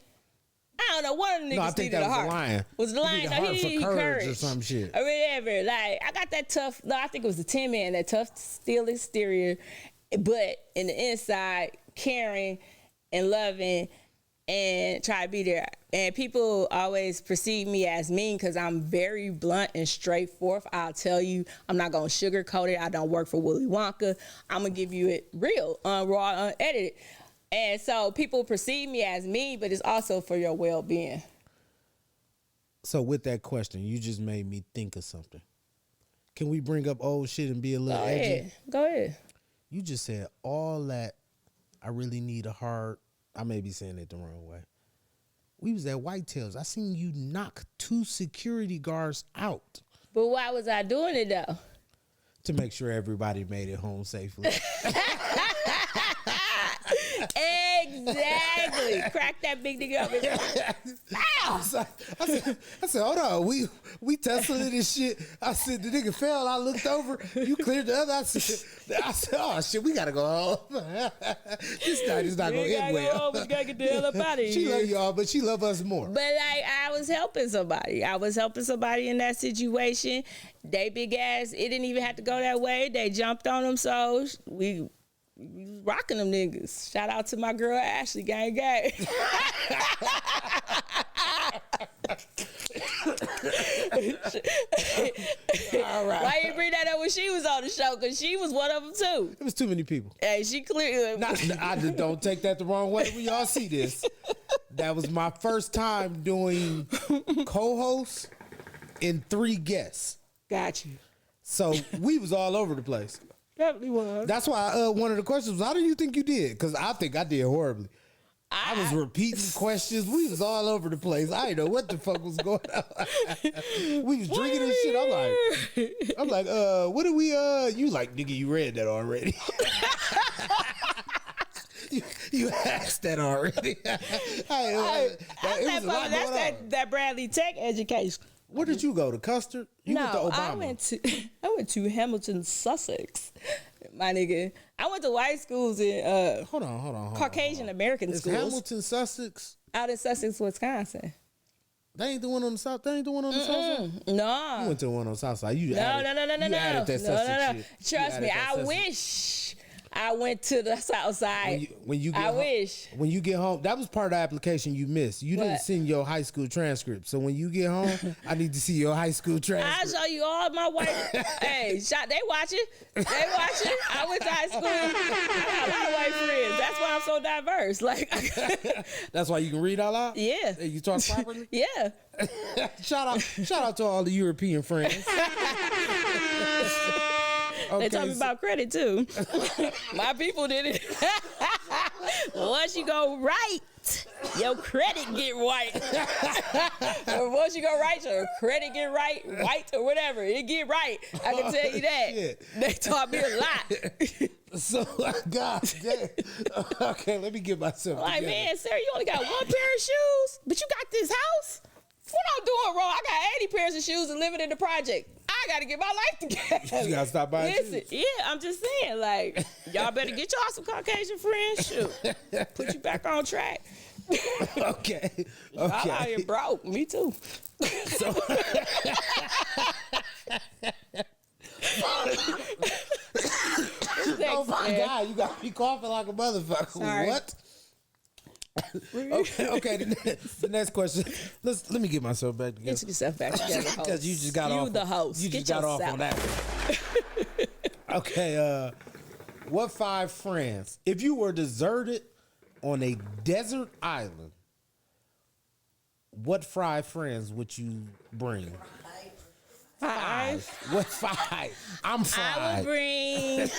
I don't know. One of the niggas No, I think needed that a was heart. the lion. Was the He lion? needed No, a heart he for courage courage or some shit. or whatever. Like, I got that tough. No, I think it was the Tin Man, that tough steel exterior, but in the inside, caring and loving and try to be there. And people always perceive me as mean because I'm very blunt and straightforward. I'll tell you, I'm not going to sugarcoat it. I don't work for Willy Wonka. I'm going to give you it real, raw, unedited. And so people perceive me as mean, but it's also for your well-being. So with that question, you just made me think of something. Can we bring up old shit and be a little edgy? Go ahead. You just said all that. I really need a heart. I may be saying it the wrong way. We was at Whitetails. I seen you knock 2 security guards out But why was I doing it, though? to make sure everybody made it home safely. Exactly. Crack that big nigga up. Ow! I said, hold on, we testing this shit. I said, the nigga fell. I looked over. You cleared the other. I said, oh shit, we gotta go home. This night is not gonna end well. We gotta get the hell up out of here. She love y'all, but she love us more. But like, I was helping somebody. I was helping somebody in that situation. They big ass. It didn't even have to go that way. They jumped on them, so we rocking them niggas. Shout out to my girl Ashley, gang. All right. Why you bring that up when she was on the show? Because she was one of them too. It was too many people. Hey, she clearly. I just don't take that the wrong way. We all see this. That was my first time doing co-host and 3 guests. Got you. So we was all over the place. Definitely was. That's why one of the questions was, how do you think you did? Because I think I did horribly. I was repeating questions. We was all over the place. I didn't know what the fuck was going on. We was drinking and shit. I'm like, what do we, you like, nigga, you read that already. you asked that already. It was a lot going on. That Bradley Tech education. Where did you go? To Custer? You went to Obama. I went to Hamilton, Sussex. My nigga. I went to white schools in Hold on. Caucasian American Is schools. Hamilton, Sussex? Out in Sussex, Wisconsin. They ain't the one on the south. They ain't the one on the south side. No. You went to the one on the south side. You No. added that Sussex shit. Trust me, I wish I went to the south side. When you get I wish. When you get home, that was part of the application you missed. You didn't What? send your high school transcript. So when you get home, I need to see your high school I'll transcript. show you all my white. Hey, they watching. I went to high school. I got a lot of white friends. That's why I'm so diverse. Like, That's why you can read out loud? yeah. Hey, you talk properly? Yeah. Shout out to all the European friends. They taught me about credit too. My people did it. Once you go right, your credit get white. Or once you go right, your credit get right, white or whatever, it get right. I can tell you that. Shit. They taught me a lot. So, God damn. Okay, let me get myself Like, together. man, Sarah, you only got one pair of shoes, but you got this house? I'm doing wrong. I got 80 pairs of shoes and living in the project. I got to get my life together. You gotta stop buying Listen, shoes. yeah, I'm just saying, like, y'all better get y'all some Caucasian friends. Shoot, put you back on track. Okay. I'm out Okay. here broke. Me too. Oh my God, you got me coughing like a motherfucker. Sorry. What? Okay. The next question. Let me get myself back together. Get yourself back together, host. Because you just got you off. the host. You Get just got off yourself. on that one. Okay. What 5 friends? If you were deserted on a desert island, what 5 friends would you bring? 5. What 5? I'm 5. I would bring.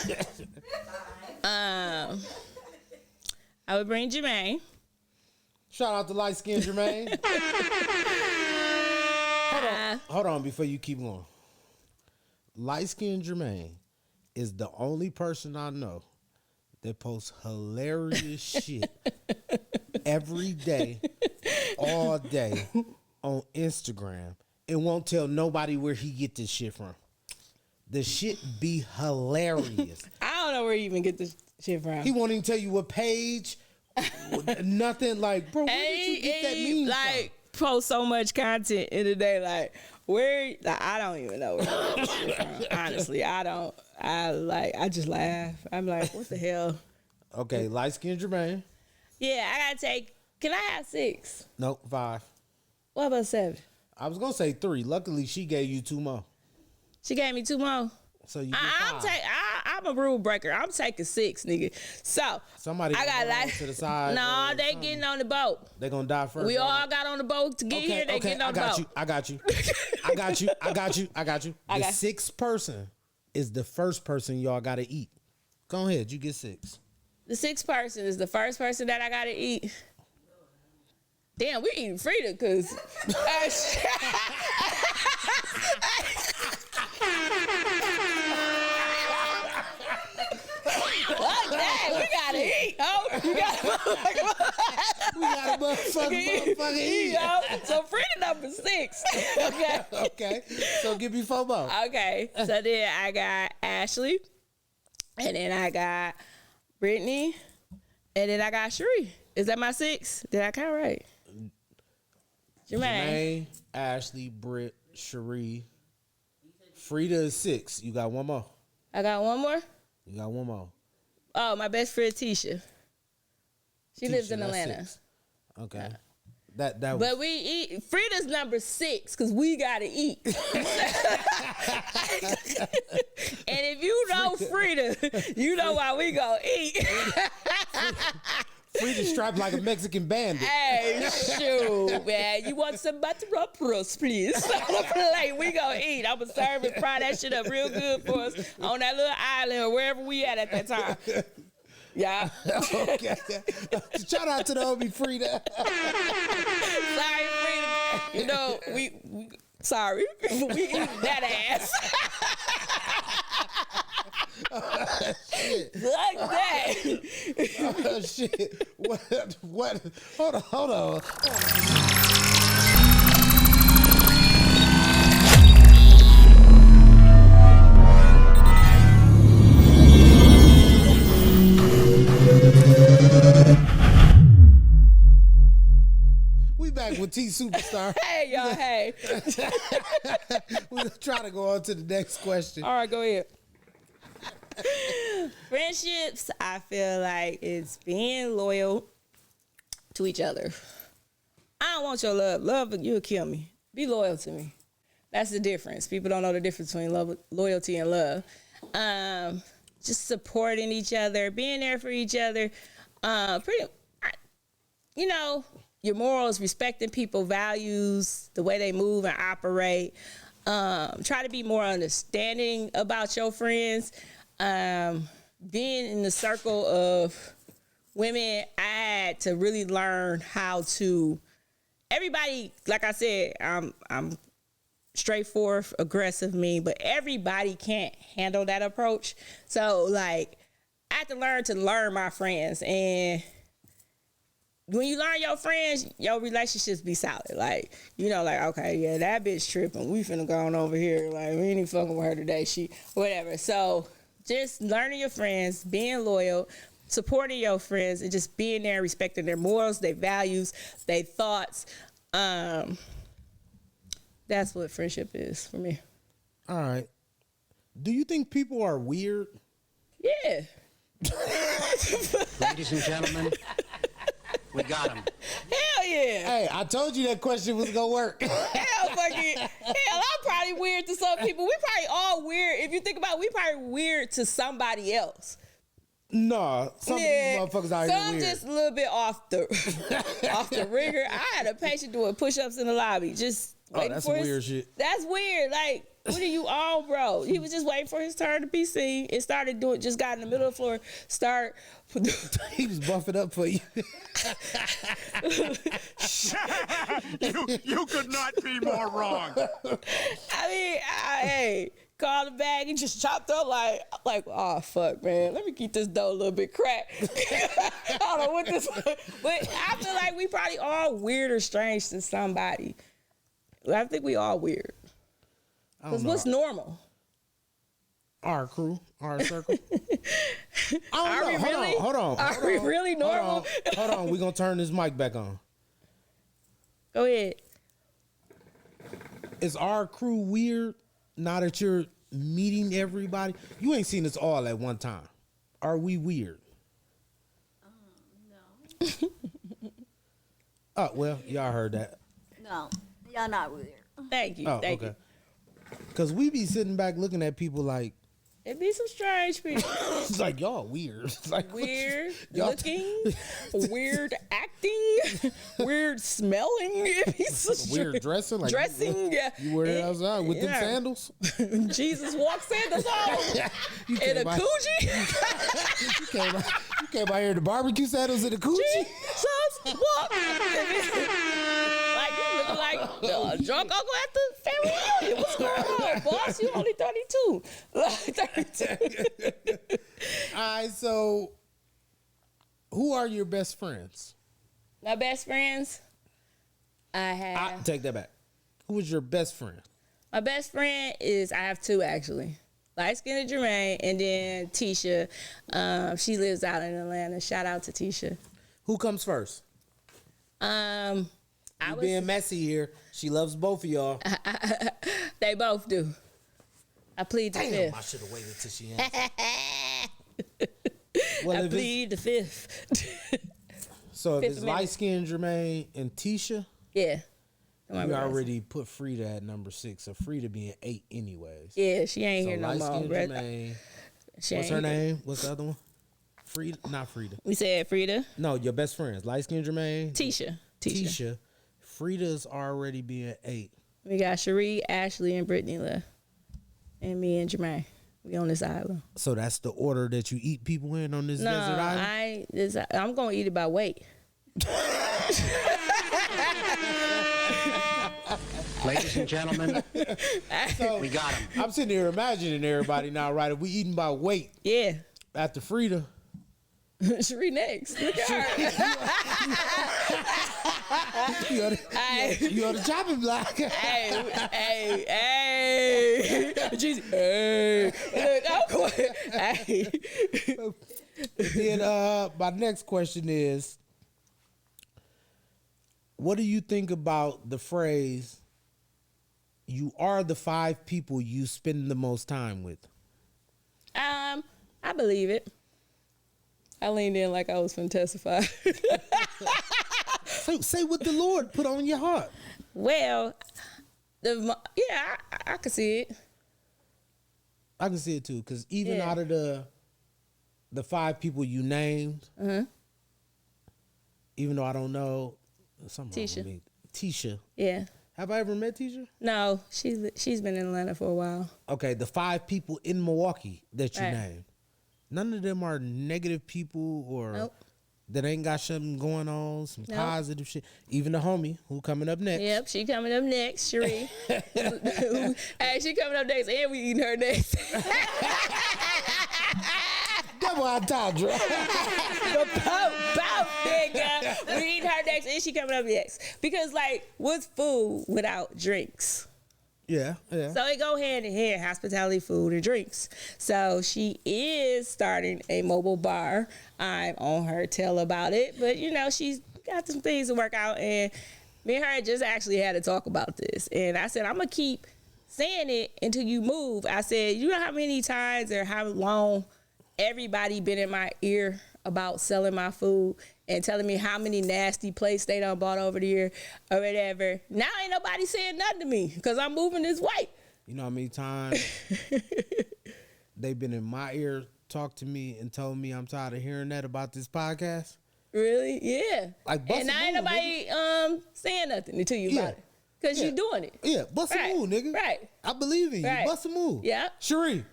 I would bring Jermaine. Shout out to light skinned Jermaine. Hold on before you keep going. Light skinned Jermaine is the only person I know that posts hilarious shit every day, all day on Instagram and won't tell nobody where he get this shit from. The shit be hilarious. I don't know where you even get this shit from. He won't even tell you what page, nothing. Like, bro, where did you get that meme like post so much content in a day, like where? Like, I don't even know. Where I get this shit from. Honestly, I don't. I just laugh. I'm like, what the hell? from? Okay, light skinned Jermaine. Yeah, I gotta take. Can I have 6? Nope, 5. What about 7? I was gonna say 3. Luckily, she gave you 2 more. She gave me 2 more. So you get I'm 5. I'm a rule breaker. I'm taking 6, nigga. So Somebody I got gonna like roll to the side No, or they something. getting on the boat. They gonna die first. We all got on the boat to get here. They getting on the boat. I got you. I got you. The 6th person is the first person y'all gotta eat. Go ahead, you get 6. The 6th person is the first person that I gotta eat. Damn, we're eating Frida because fuck that. We gotta eat. Oh, you gotta We got a motherfucking eat. yo. So Frida number 6. Okay. Okay, so give me 4 more. Okay. So then I got Ashley, and then I got Brittany, and then I got Sheree. Is that my 6? Did I count right? Jermaine. Jermaine, Ashley, Britt, Cherie. Frida is 6. You got 1 more. I got one more. You got 1 more. Oh, my best friend Tisha. She lives in Tisha, that's Atlanta. 6. Okay. That But we eat. Frida's number 6 because we gotta eat. And if you know Frida, you know why we gonna eat. Frida strapped like a Mexican bandit. Hey, shoot, man. You want some butter or crust, please? On the plate, we gonna eat. I'ma serve and fry that shit up real good for us on that little island or wherever we at that time. Yeah. Okay. Shout out to the homie Frida. Sorry, Frida. You know, we sorry. We eat that ass. Like that. Oh, shit. What? Hold on. We back with T Superstar. Hey, y'all, hey. We're trying to go on to the next question. All right, go ahead. Friendships, I feel like it's being loyal to each other. I don't want your love. Love, you'll kill me. Be loyal to me. That's the difference. People don't know the difference between loyalty and love. Just supporting each other, being there for each other. Your morals, respecting people's values, the way they move and operate. Try to be more understanding about your friends. Being in the circle of women, I had to really learn how to. Everybody, like I said, I'm straightforward, aggressive, mean, but everybody can't handle that approach. So, like, I had to learn my friends, and when you learn your friends, your relationships be solid. Like, you know, like, okay, yeah, that bitch tripping. We finna go on over here. Like, we ain't even fucking with her today. She, whatever. So just learning your friends, being loyal, supporting your friends, and just being there, respecting their morals, their values, their thoughts. That's what friendship is for me. All right. Do you think people are weird? Yeah. Ladies and gentlemen, we got him. Hell yeah. Hey, I told you that question was gonna work. Hell fucking, hell, I'm probably weird to some people. We probably all weird. If you think about it, we probably weird to somebody else. No, some of these motherfuckers out here some weird. just a little bit off the ringer. I had a patient doing push-ups in the lobby, just waiting that's for some weird shit. That's weird. Like, what are you on, bro? He was just waiting for his turn to be seen. It started doing. Just got in the middle of the floor. He was buffing up for you. You could not be more wrong. I mean, hey, called him back and just chopped up like, oh fuck, man, let me keep this dough a little bit cracked. I don't know what this, but I feel like we probably all weird or strange to somebody. I think we all weird. Because what's normal? Our crew, our circle. Are we really? Hold on. Are we really normal? Hold on. We're going to turn this mic back on. Go ahead. Is our crew weird now that you're meeting everybody? You ain't seen us all at one time. Are we weird? No. Oh, well, y'all heard that. No. Y'all not weird. Thank you. Oh, Thank okay. you. Because we be sitting back looking at people like, It be some strange people. it's like, y'all weird. It's like, Weird Y'all- looking, weird acting, weird smelling. It be so weird dressing. Like, dressing. You wear it outside with them Yeah. sandals? Jesus walk sandals on You and a came out- coochie. you came out here in the barbecue sandals and the coochie? Jesus walk. Like you looking like a drunk uncle at the family reunion. What's going on, boss? You only 32. Like 32. All right, so who are your best friends? My best friends, I have. Take that back. Who is your best friend? My best friend is, I have two actually. Light skinned Jermaine and then Tisha. She lives out in Atlanta. Shout out to Tisha. Who comes first? I You was, being messy here. She loves both of y'all. they both do. I plead the Damn, fifth. I should have waited till she answered. Well, I if it's, plead the fifth. so if Fifth it's Amendment. light skinned Jermaine and Tisha, Yeah. we already put Frida at number 6. So Frida being 8 anyways. Yeah, she ain't So here no light more. skinned bruh. Jermaine. She What's ain't her here. name? What's the other one? Frida? Not Frida. We said Frida. No, your best friends. Light skinned Jermaine. Tisha. Tisha. Frida's already being 8. We got Cherie, Ashley, and Brittany left. And me and Jermaine. We on this island. So that's the order that you eat people in on this No, desert island? I'm going to eat it by weight. Ladies and gentlemen, we got him. I'm sitting here imagining everybody now, right? If we eating by weight Yeah. after Frida. Cherie next. Look at her. You on the chopping block. hey. Jesus. Hey. Look, I'm going. Hey. Then my next question is, what do you think about the phrase, you are the 5 people you spend the most time with? I believe it. I leaned in like I was finna testify. Say what the Lord put on your heart. Well, I can see it. I can see it too, because even Yeah. out of the 5 people you named, even though I don't know, something wrong Tisha. with me. Tisha. Yeah. Have I ever met Tisha? No, she's been in Atlanta for a while. Okay, the 5 people in Milwaukee that you Right. named, none of them are negative people or Nope. that ain't got something going on, some Nope. positive shit. Even the homie who coming up next. Yep, she coming up next, Cherie. Hey, she coming up next, and we eating her next. Double entendre. Bow. nigga. We eating her next, and she coming up next. Because, like, what's food without drinks? Yeah. So it go hand in hand, hospitality, food, and drinks. So she is starting a mobile bar. I'm on her tail about it. But, you know, she's got some things to work out. And me and her just actually had to talk about this. And I said, I'm going to keep saying it until you move. I said, you know how many times or how long everybody been in my ear about selling my food and telling me how many nasty plates they done bought over the year or whatever. Now ain't nobody saying nothing to me because I'm moving this way. You know how many times they've been in my ear, talked to me, and told me I'm tired of hearing that about this podcast? Really? Yeah. Like, bust and a now ain't move, nobody saying nothing to you about it because you doing it. Yeah, bust a move, nigga. Right. I believe in you. Right. Bust a move. Yeah. Cherie,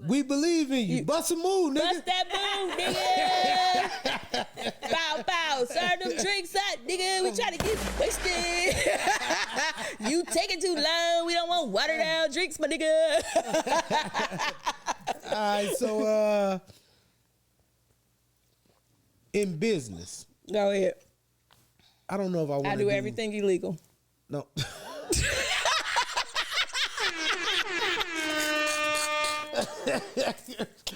we believe in you. Bust a move, nigga. Bust that move, nigga. Bow, bow. Serve them drinks up, nigga. We try to get wasted. You taking too long. We don't want watered down drinks, my nigga. All right, so in business, Go ahead. I don't know if I want to I do everything illegal. No.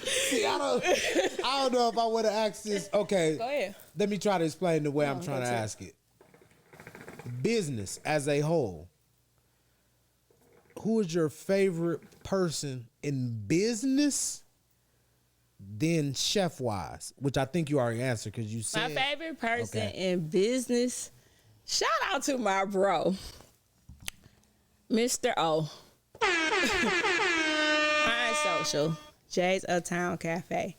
See, I don't know if I want to ask this. Okay. Go ahead. Let me try to explain the way I'm trying to ask it. Business as a whole. Who is your favorite person in business? Then chef wise, which I think you already answered because you said My favorite person in business. Shout out to my bro, Mr. O. Fine Social, Jay's Uptown Cafe.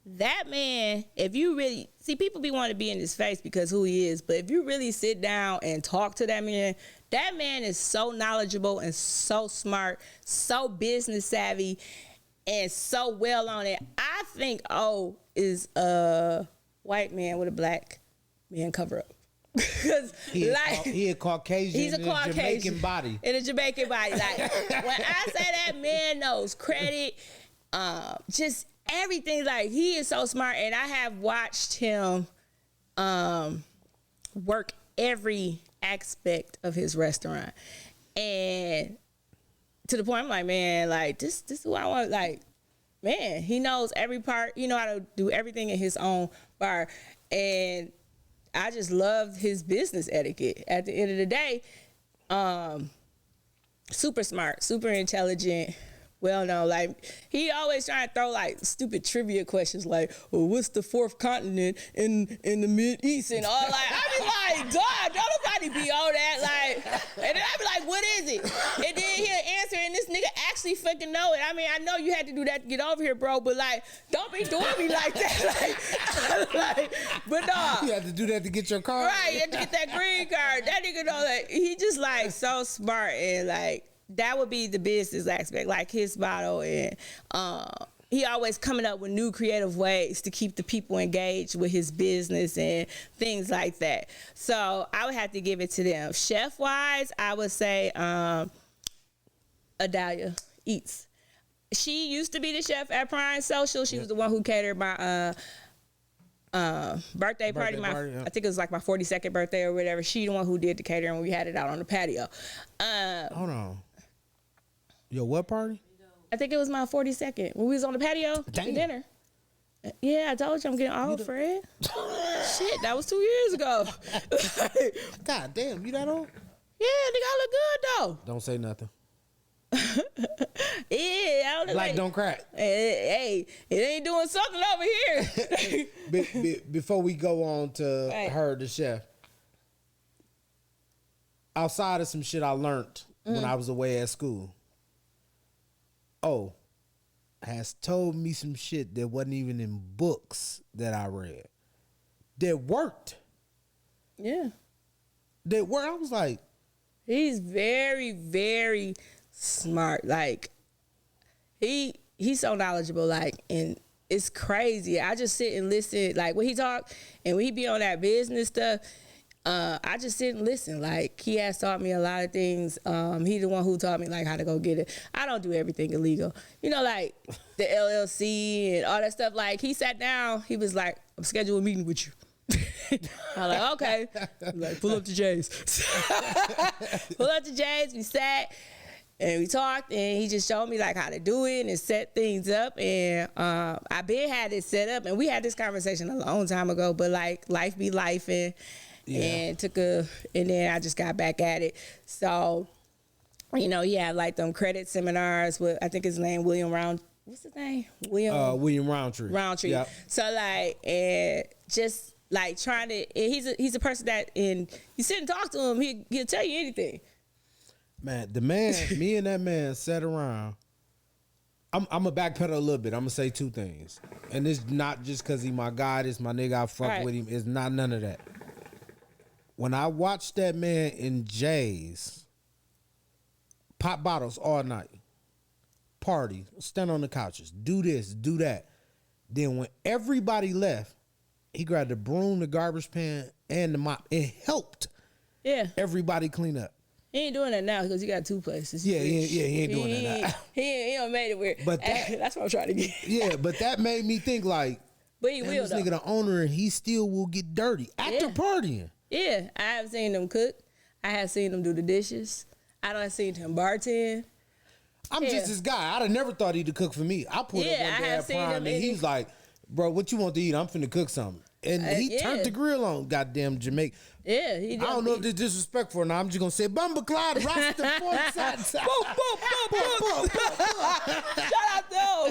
That man, if you really see, people be wanting to be in his face because who he is, but if you really sit down and talk to that man is so knowledgeable and so smart, so business savvy, and so well on it. I think O is a white man with a black man cover up. Because he a Caucasian. He's a Caucasian Jamaican body. In a Jamaican body. Like when I say that man knows credit, just everything. Like he is so smart, and I have watched him work every aspect of his restaurant, and to the point I'm like, man, like this is what I want. Like, man, he knows every part. He know how to do everything in his own bar, and I just loved his business etiquette. At the end of the day, super smart, super intelligent, well known. Like he always trying to throw like stupid trivia questions, like, "Well, what's the fourth continent in the Mid East?" and all. Like I be like, "Dog, don't nobody be on that." Like, and then I be like, "What is it?" And then he'll answer, and this nigga actually fucking know it. I mean, I know you had to do that to get over here, bro, but like, don't be doing me like that. Like, but dog, You had to do that to get your card. right? You had to get that green card. That nigga know that he just like so smart and like. That would be the business aspect, like his motto, and he always coming up with new creative ways to keep the people engaged with his business and things like that. So I would have to give it to them. Chef wise, I would say Adalia Eats. She used to be the chef at Prime Social. She was the one who catered my birthday party. I think it was like my 42nd birthday or whatever. She the one who did the catering when we had it out on the patio. Hold on. Yo, what party? I think it was my 42nd when we was on the patio Damn. dinner. Yeah, I told you I'm getting old, Fred. Shit, that was 2 years ago. God damn, you that old? Yeah, nigga, I look good though. Don't say nothing. Yeah, I don't look Like don't crack. Hey, it ain't doing something over here. Before we go on to Right. her, the chef, outside of some shit I learned when I was away at school, has told me some shit that wasn't even in books that I read that worked. Yeah. That worked. I was like, He's very, very smart. Like he's so knowledgeable. Like, and it's crazy. I just sit and listen. Like when he talk and when he be on that business stuff, I just sit and listen. Like he has taught me a lot of things. He the one who taught me like how to go get it. I don't do everything illegal. You know, like the LLC and all that stuff. Like he sat down. He was like, "I'm scheduling a meeting with you." I'm like, okay. I'm like, pull up to Jay's. Pull up to Jay's. We sat and we talked, and he just showed me like how to do it and set things up. And I been had it set up, and we had this conversation a long time ago. But like life be life, and then I just got back at it. So, you know, he had like them credit seminars with, I think his name what's his name? William Roundtree. Yep. So like, and just like trying to, and he's a person that, and you sit and talk to him, he'll tell you anything. Man, me and that man sat around. I'm a backpedal a little bit. I'm gonna say two things, and it's not just because he my guy. This my nigga. I fuck with him. It's not none of that. When I watched that man in Jay's, pop bottles all night, party, stand on the couches, do this, do that. Then when everybody left, he grabbed the broom, the garbage pan, and the mop. It helped everybody clean up. He ain't doing that now because he got two places. He ain't doing that now. He don't made it weird. But that's what I'm trying to get. Yeah, but that made me think like, but he will, this nigga the owner, and he still will get dirty after partying. Yeah, I have seen him cook. I have seen him do the dishes. I don't seen him bartend. I'm just this guy. I'd have never thought he'd cook for me. I pulled up one day at Prime, and he's like, bro, what you want to eat? I'm finna cook something. And he turned the grill on, goddamn Jamaica. Yeah, he did. I don't know if this disrespectful or not. I'm just gonna say, Bumba Clyde, Rasta, side. Shout out though.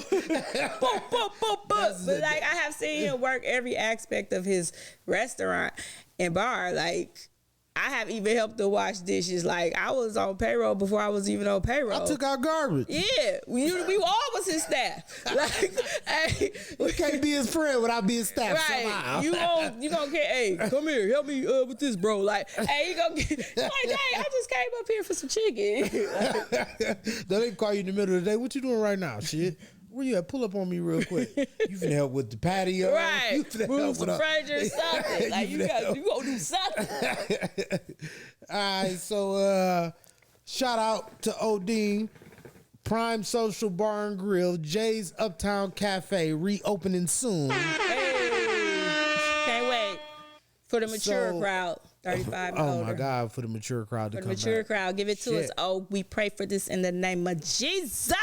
But like, I have seen him work every aspect of his restaurant and bar. Like, I have even helped to wash dishes. Like, I was on payroll before I was even on payroll. I took out garbage. Yeah, we all was his staff. Like, hey, we can't be his friend without being staff somehow. You gonna get? Hey, come here, help me with this, bro. Like, hey, you gonna get? Like, hey, I just came up here for some chicken. They call you in the middle of the day. What you doing right now? Shit. Where you at? Pull up on me real quick. You finna help with the patio. Right. Move some furniture or something. Like, you gonna do something. All right, so shout out to Odin, Prime Social Bar and Grill, Jay's Uptown Cafe, reopening soon. Hey, can't wait. For the mature crowd. 35 and older. Oh my God, for the mature crowd to come back. For the mature crowd, give it to us. Oh, we pray for this in the name of Jesus.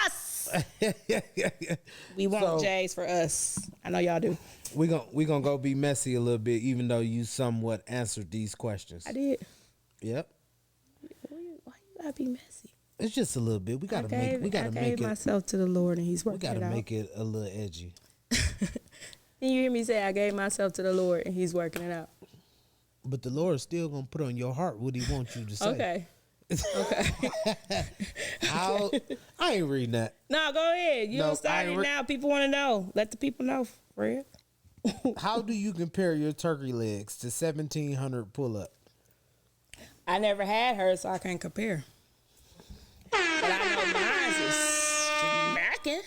We want Jay's for us. I know y'all do. We gonna go be messy a little bit, even though you somewhat answered these questions. I did. Yep. Why you gotta be messy? It's just a little bit. I gave myself to the Lord, and He's working it out. We gotta make it a little edgy. And you hear me say, I gave myself to the Lord, and He's working it out. But the Lord's still gonna put on your heart what He wants you to say. Okay. I ain't reading that. No, go ahead. You don't start it now. People want to know. Let the people know, Fred. How do you compare your turkey legs to 1,700 pull-up? I never had her, so I can't compare. But I know mine is smacking.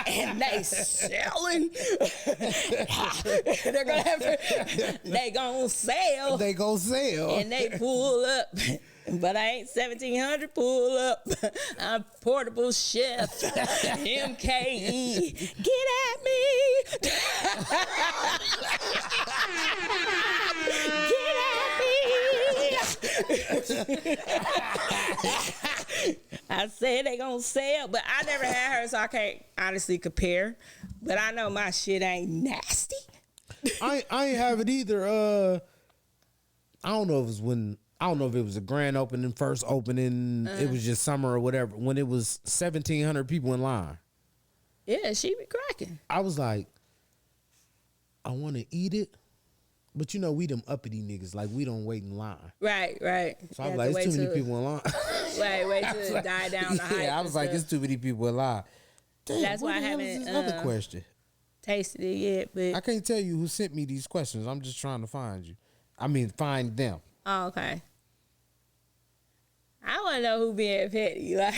And they selling. They gonna sell. They gonna sell. And they pull up. But I ain't 1,700 pull up. I'm portable chef. MKE. Get at me. Get at me. I said they gonna sell, but I never had her, so I can't honestly compare. But I know my shit ain't nasty. I ain't have it either. I don't know if it was a grand opening, first opening. It was just summer or whatever. When it was 1,700 people in line. Yeah, she be cracking. I was like, I want to eat it, but you know we them uppity niggas. Like we don't wait in line. Right. So I was like, it's too many people in line. Wait till it die down the hype. Yeah, I was like, it's too many people in line. Damn, that's why I haven't other question. Tasted it yet, but I can't tell you who sent me these questions. I'm just trying to find you. I mean, find them. Oh, okay. I want to know who being petty. Like,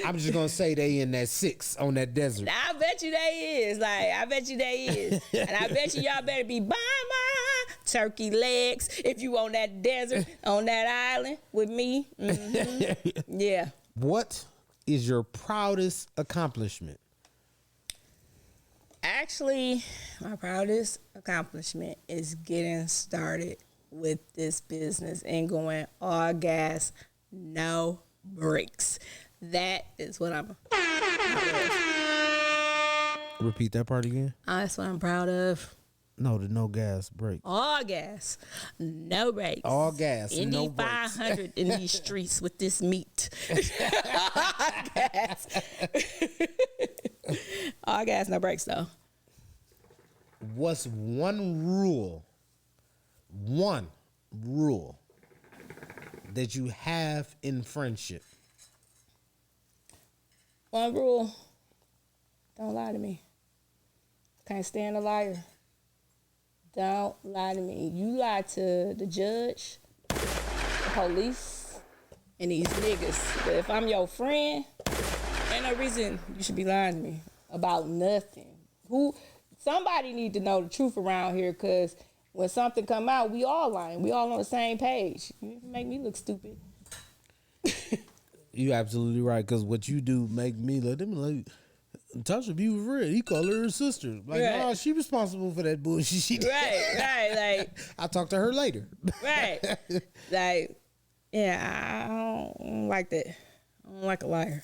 I'm just gonna say they in that 6 on that desert. I bet you they is. And I bet you y'all better be buying my turkey legs if you on that desert, on that island with me. Mm-hmm. Yeah. What is your proudest accomplishment? actually, my proudest accomplishment is getting started with this business and going all gas, no brakes. That is what I'm proud of. Repeat that part again. That's what I'm proud of. No, the no gas break. All gas, no brakes. All gas, Indy no brakes. 500 in these streets with this meat. All gas. All gas, no brakes though. What's one rule that you have in friendship? One rule: don't lie to me. Can't stand a liar. Don't lie to me. You lie to the judge, the police, and these niggas. But if I'm your friend, ain't no reason you should be lying to me about nothing. Somebody need to know the truth around here, because when something come out, we all lying. We all on the same page. You make me look stupid. You absolutely right, because what you do make me look Tasha be with Red. He called her his sister. Like, Right. nah, she responsible for that bullshit she did. Right, like, I'll talk to her later. right. Like, yeah, I don't like that. I don't like a liar.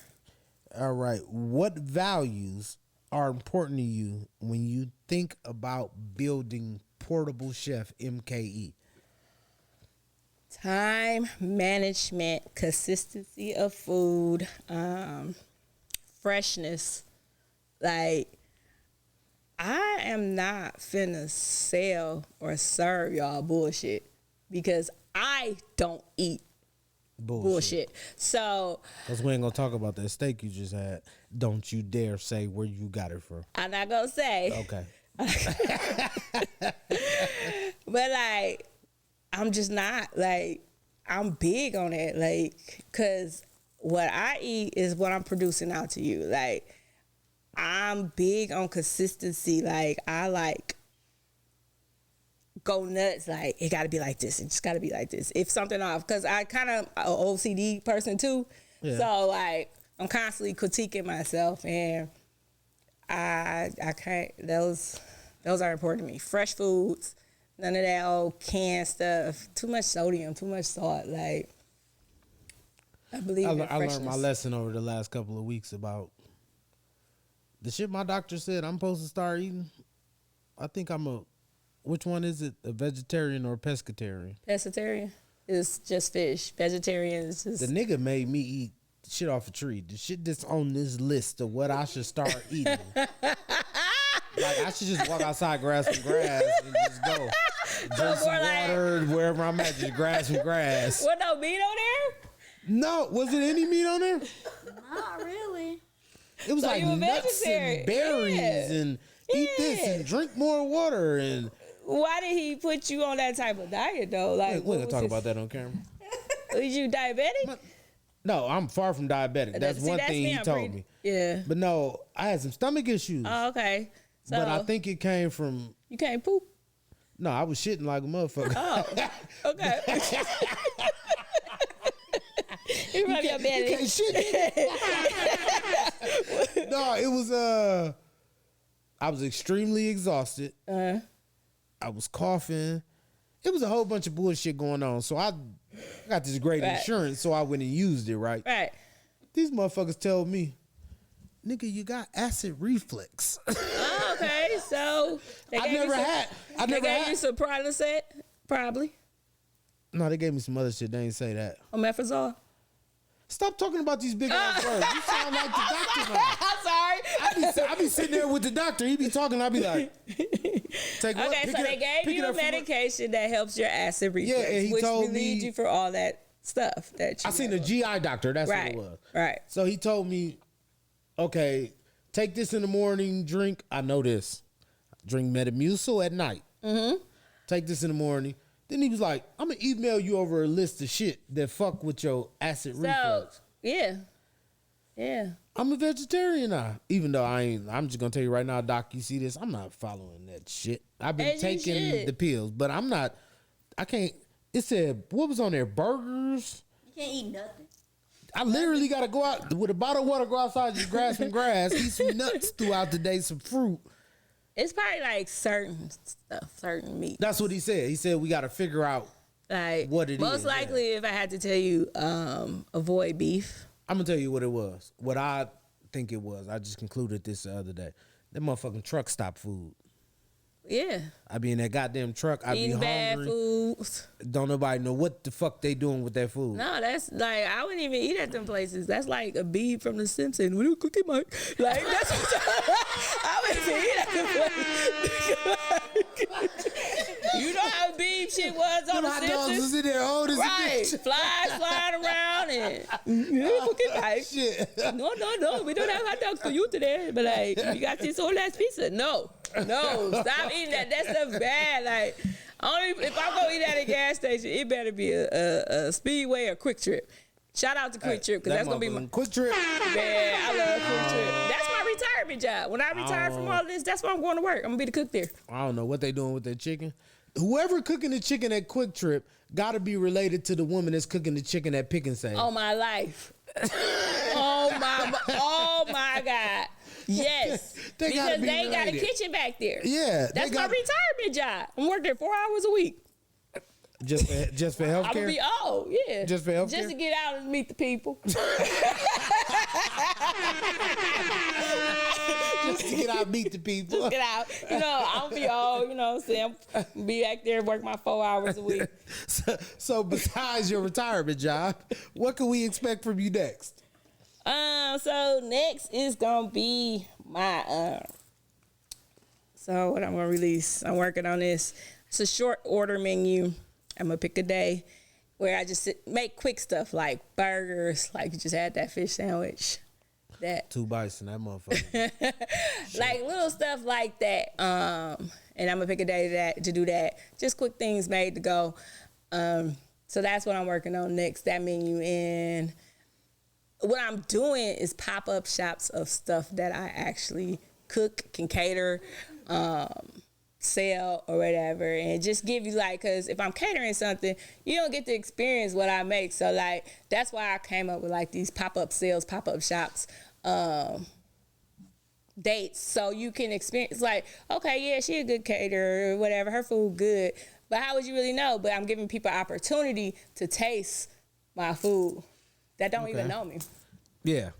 All right. What values are important to you when you think about building Portable Chef MKE? Time management, consistency of food, freshness. Like, I am not finna sell or serve y'all bullshit because I don't eat bullshit. So Because we ain't going to talk about that steak you just had. Don't you dare say where you got it from. I'm not gonna say. Okay. But like, I'm just not like, I'm big on it. Like, cause what I eat is what I'm producing out to you. Like, I'm big on consistency. Like, I like go nuts. Like, it gotta be like this. It just gotta be like this. If something off, cause I kind of an OCD person too. Yeah. So like, I'm constantly critiquing myself, and I can't. Those are important to me. Fresh foods, none of that old canned stuff. Too much sodium, too much salt. Like, I believe in I freshness. learned my lesson over the last couple of weeks about the shit my doctor said I'm supposed to start eating. I think which one is it? A vegetarian or a pescatarian? Pescatarian is just fish. Vegetarian is The just. nigga made me eat shit off a tree. The shit that's on this list of what I should start eating. Like, I should just walk outside, grab some grass, and just go. Drink some more like- water, wherever I'm at, just grab some grass. What, no meat on there? No, was it any meat on there? Not really. It was So like you a nuts vegetarian. and berries Yeah. and eat this Yeah. and drink more water and Why did he put you on that type of diet though? Like, we ain't gonna talk about that on camera. Was you diabetic? No, I'm far from diabetic. That's See, one thing me. he I'm told pretty- me. Yeah. But no, I had some stomach issues. Oh, okay. So But I think it came from you can't poop. no, I was shitting like a motherfucker. Oh, okay. You probably your You belly. can't shit. No, it was I was extremely exhausted. I was coughing. It was a whole bunch of bullshit going on. So I got this great Right. insurance, so I went and used it, right? Right. These motherfuckers tell me, nigga, you got acid reflux. Oh, okay. So they I gave never you some, had. I They never gave you had. some Prilosec, probably. No, they gave me some other shit. They ain't say that. Omeprazole. Stop talking about these big ass words. You sound like the doctor now. I'm sorry. I be sitting there with the doctor. He be talking. I be like, take what? Okay, Pick so it they up- gave pick it you a up from what- medication that helps your acid reflux, and he which told relieves me- you for all that stuff that you I seen a have. GI doctor. That's Right, what it was. right. So he told me, okay, take this in the morning, drink. I know this. Drink Metamucil at night. Mm-hmm. Take this in the morning. Then he was like, I'm going to email you over a list of shit that fuck with your acid So reflux. yeah. I'm a vegetarian now. Even though I ain't, I'm just going to tell you right now, Doc, you see this? I'm not following that shit. I've been As you taking should. the pills, but I'm not, I can't. It said, what was on there? Burgers? You can't eat nothing. I literally got to go out with a bottle of water, go outside, just grab some grass, eat some nuts throughout the day, some fruit. It's probably like certain stuff, certain meat. That's what he said. He said we got to figure out. Like What it most is, likely, if I had to tell you, avoid beef. I'm gonna tell you what it was. What I think it was. I just concluded this the other day. That motherfucking truck stop food. Yeah, I be in that goddamn truck. I be eating bad hungry. foods. Don't nobody know what the fuck they doing with that food. No, that's like I wouldn't even eat at them places. That's like a bee from The Simpsons. What are you cooking, Mike? Like that's what I wouldn't even eat at them places. You know how bee shit was on Them The hot dogs Simpsons? was in there old as a Right, bitch. flies flying around and cooking like Shit. no, we don't have hot dogs for you today. But like, you got this whole ass pizza. No, stop eating that. That stuff's bad. Like, only if I'm gonna eat at a gas station, it better be a Speedway or Quick Trip. Shout out to Quick Trip because that's gonna be my Quick Trip. man. I love Quick Trip. That's my retirement job. When I retire from all this, that's where I'm going to work. I'm gonna be the cook there. I don't know what they doing with their chicken. Whoever cooking the chicken at Quick Trip got to be related to the woman that's cooking the chicken at Pick and Save. Oh my life. oh my God. Yes. They gotta because be they got a related. kitchen back there. Yeah, That's they my got- retirement job. I'm working there 4 hours a week. Just for I'm healthcare. gonna be yeah. Just for healthcare? Just to get out and meet the people. Just to get out and meet the people. Just get out. You know, I'm gonna be you know what I'm saying? I'm be back there and work my 4 hours a week. So besides your retirement job, what can we expect from you next? So next is gonna be my so what I'm gonna release. I'm working on this. It's a short order menu. I'm gonna pick a day where I just make quick stuff like burgers, like you just had that fish sandwich. That 2 bites in that motherfucker. like little stuff like that. And I'm gonna pick a day to do that. Just quick things made to go. So that's what I'm working on next, that menu. And what I'm doing is pop-up shops of stuff that I actually cook, can cater, sell or whatever, and just give you like, because if I'm catering something, you don't get to experience what I make. So like that's why I came up with like these pop-up sales, pop-up shops, dates, so you can experience like, okay, yeah, she a good caterer or whatever, her food good, but how would you really know? But I'm giving people opportunity to taste my food that don't even know me. Yeah.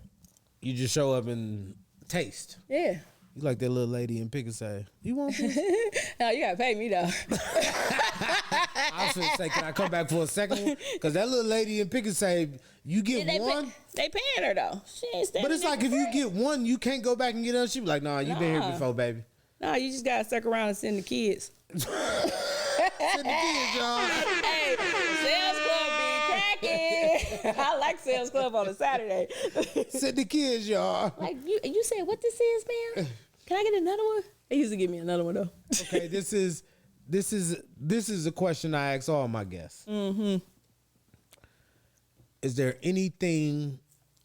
You just show up and taste. Yeah. You like that little lady in Pick and Save. You want this? No, you gotta pay me though. I was gonna say, can I come back for a second one? Because that little lady in Pick and Save, you get one. They paying her though. She ain't standing But it's there like for if you free. get one, you can't go back and get another. She be like, nah, you been here Nah. before, baby. No, you just gotta suck around and send the kids. Send the kids, y'all. Hey, Sales Club be cracking. I like Sales Club on a Saturday. Send the kids, y'all. Like you said, what this is, man? Can I get another one? They used to give me another one though. Okay, this is a question I ask all my guests. Mm-hmm. Is there anything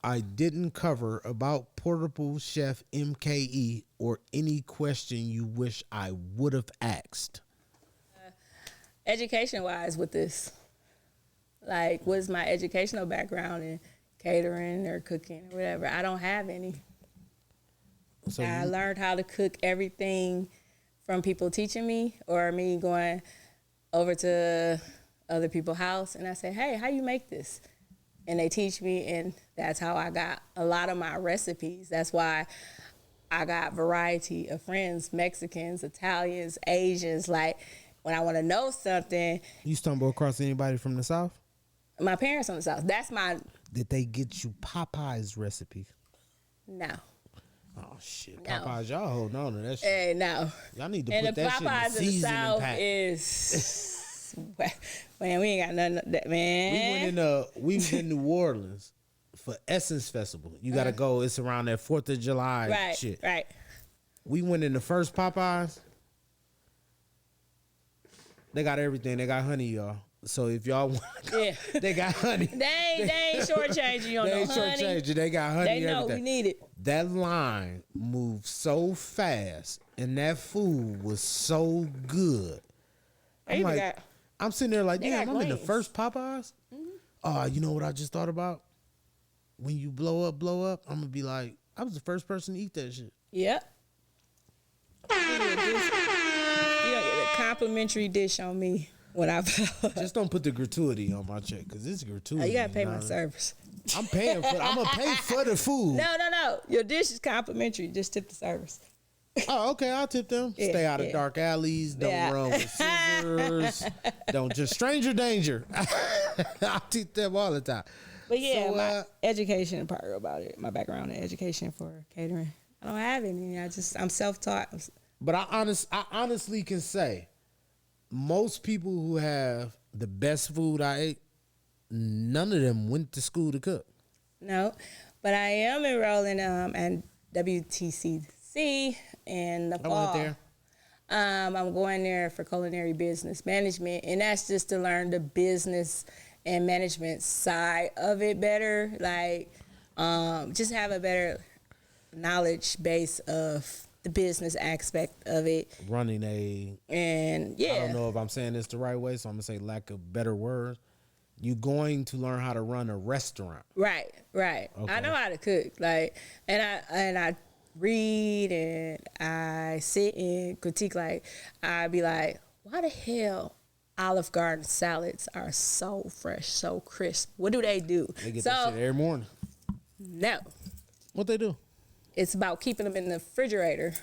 I didn't cover about Portable Chef MKE, or any question you wish I would have asked? Education wise with this, like what's my educational background in catering or cooking or whatever? I don't have any. So I you- learned how to cook everything from people teaching me or me going over to other people's house and I say, hey, how you make this? And they teach me, and that's how I got a lot of my recipes. That's why I got variety of friends, Mexicans, Italians, Asians. Like when I want to know something, you stumble across anybody from the South? my parents on the South, that's my, Did they get you Popeye's recipe? no. Oh shit, No. Popeyes, y'all holding on to that shit. Hey, no. Y'all need to And put the that shit in the Popeyes in the seasoning South pack. is, man, we ain't got nothing of that, man. We was in New Orleans for Essence Festival. You gotta go. It's around that 4th of July Right, shit. right. We went in the first Popeyes. They got everything. They got honey, y'all. So if y'all want, Yeah. they got honey. They ain't shortchanging you on They no ain't honey. shortchanging. They got honey. They know everything. we need it. That line moved so fast, and that food was so good. They even got- I'm sitting there like, they damn, got I'm in the greens. first Popeyes. You know what I just thought about? When you blow up, I'm gonna be like, I was the first person to eat that shit. Yep. You don't get a complimentary dish on me when I. Just don't put the gratuity on my check because it's gratuity. You gotta pay know my what I mean? servers. I'm paying for. I'm gonna pay for the food. No. Your dish is complimentary. Just tip the servers. Oh, okay. I'll tip them. Yeah, Stay out of yeah. dark alleys. Don't Yeah. run with scissors. Don't just stranger danger. I'll tip them all the time. But yeah, So, my education part about it. My background in education for catering. I don't have any. I'm self-taught. But I honestly can say, most people who have the best food I ate, none of them went to school to cook. No, but I am enrolling at WTCC in the fall. I went there. I'm going there for culinary business management, and that's just to learn the business and management side of it better. Like, just have a better knowledge base of the business aspect of it. Running a, And yeah, I don't know if I'm saying this the right way, so I'm gonna say lack of better words. You're going to learn how to run a restaurant. right. Okay. I know how to cook. Like, and I read and I sit and critique. Like, I'd be like, why the hell Olive Garden salads are so fresh, so crisp? What do? They get that shit every morning. No, What they do? it's about keeping them in the refrigerator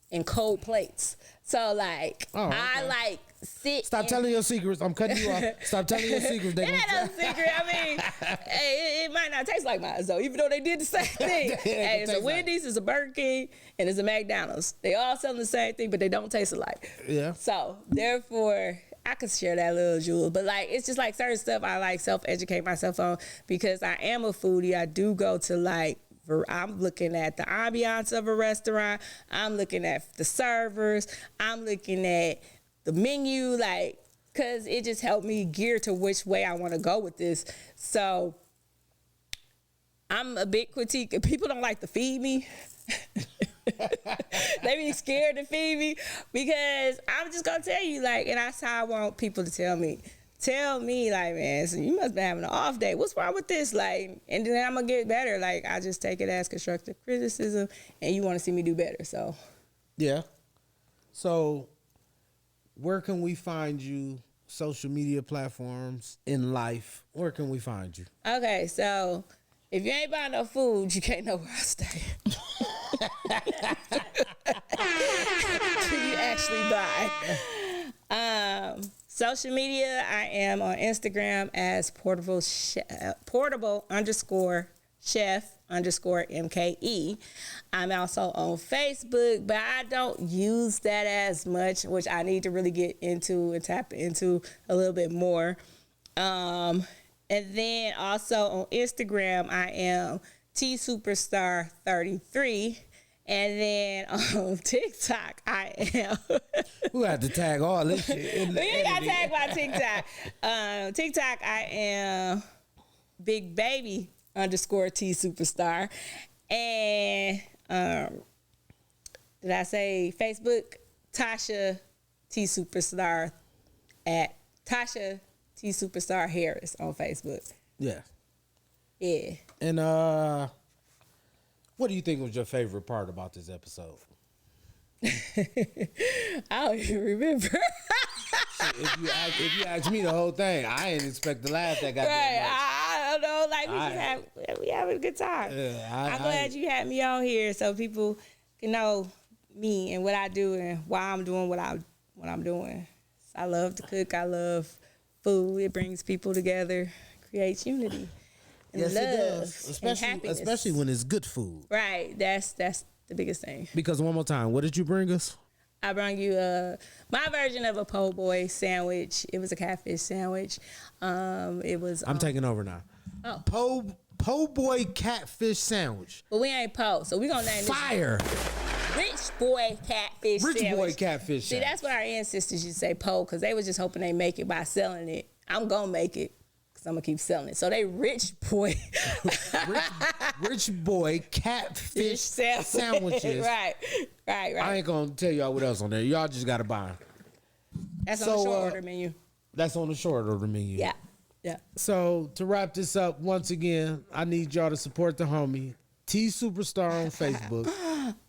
in cold plates. So like, Oh, okay. I like sit. Stop telling your secrets. I'm cutting you off. Stop telling your secrets. They It ain't no secret. I mean, hey, it might not taste like mine, though, even though they did the same thing. Hey, it's a taste like- Wendy's, it's a Burger King, and it's a McDonald's. They all selling the same thing, but they don't taste alike. Yeah. So, therefore, I could share that little jewel. But, like, it's just like certain stuff I like self-educate myself on because I am a foodie. I do go to, like, I'm looking at the ambiance of a restaurant. I'm looking at the servers. I'm looking at the menu, like, because it just helped me gear to which way I want to go with this. So I'm a big critique. People don't like to feed me. They be scared to feed me because I'm just going to tell you, like, and that's how I want people to tell me. Tell me, like, man, so you must be having an off day. What's wrong with this? Like, and then I'm going to get better. Like, I just take it as constructive criticism, and you want to see me do better. So, Yeah. So, where can we find you? Social media platforms, in life. Where can we find you? okay, so if you ain't buying no food, you can't know where I stay. Can you actually buy? Social media, I am on Instagram as portable_chef_MKE. I'm also on Facebook, but I don't use that as much, which I need to really get into and tap into a little bit more. And then also on Instagram, I am TSuperstar33. And then on TikTok, I am. We have to tag all this shit. In the You ain't got to editing. tag my TikTok. TikTok, I am Big Baby _T Superstar. And did I say Facebook? Tasha T Superstar at Tasha T Superstar Harris on Facebook. Yeah. Yeah. And what do you think was your favorite part about this episode? I don't even remember. If you ask me the whole thing, I ain't expect to laugh that goddamn Right. much. I don't know. Like, we having a good time. I'm glad you had me on here so people can know me and what I do and why I'm doing what I'm doing. I love to cook. I love food. It brings people together, creates unity and Yes, love it does. and happiness. Especially when it's good food. Right. That's the biggest thing. Because one more time, what did you bring us? I brought you my version of a po' boy sandwich. It was a catfish sandwich. It was. I'm taking over now. Oh. Po' boy catfish sandwich. But we ain't po, so we gonna name Fire. this Rich Boy Catfish Rich Sandwich. boy catfish See, sandwich. that's what our ancestors used to say po, because they was just hoping they make it by selling it. I'm gonna make it, because I'm gonna keep selling it. So they Rich Boy Rich boy catfish sandwiches. right. I ain't gonna tell y'all what else on there. Y'all just gotta buy them. That's on So, the short order menu. That's on the short order menu. Yeah. So to wrap this up, once again, I need y'all to support the homie. T Superstar on Facebook,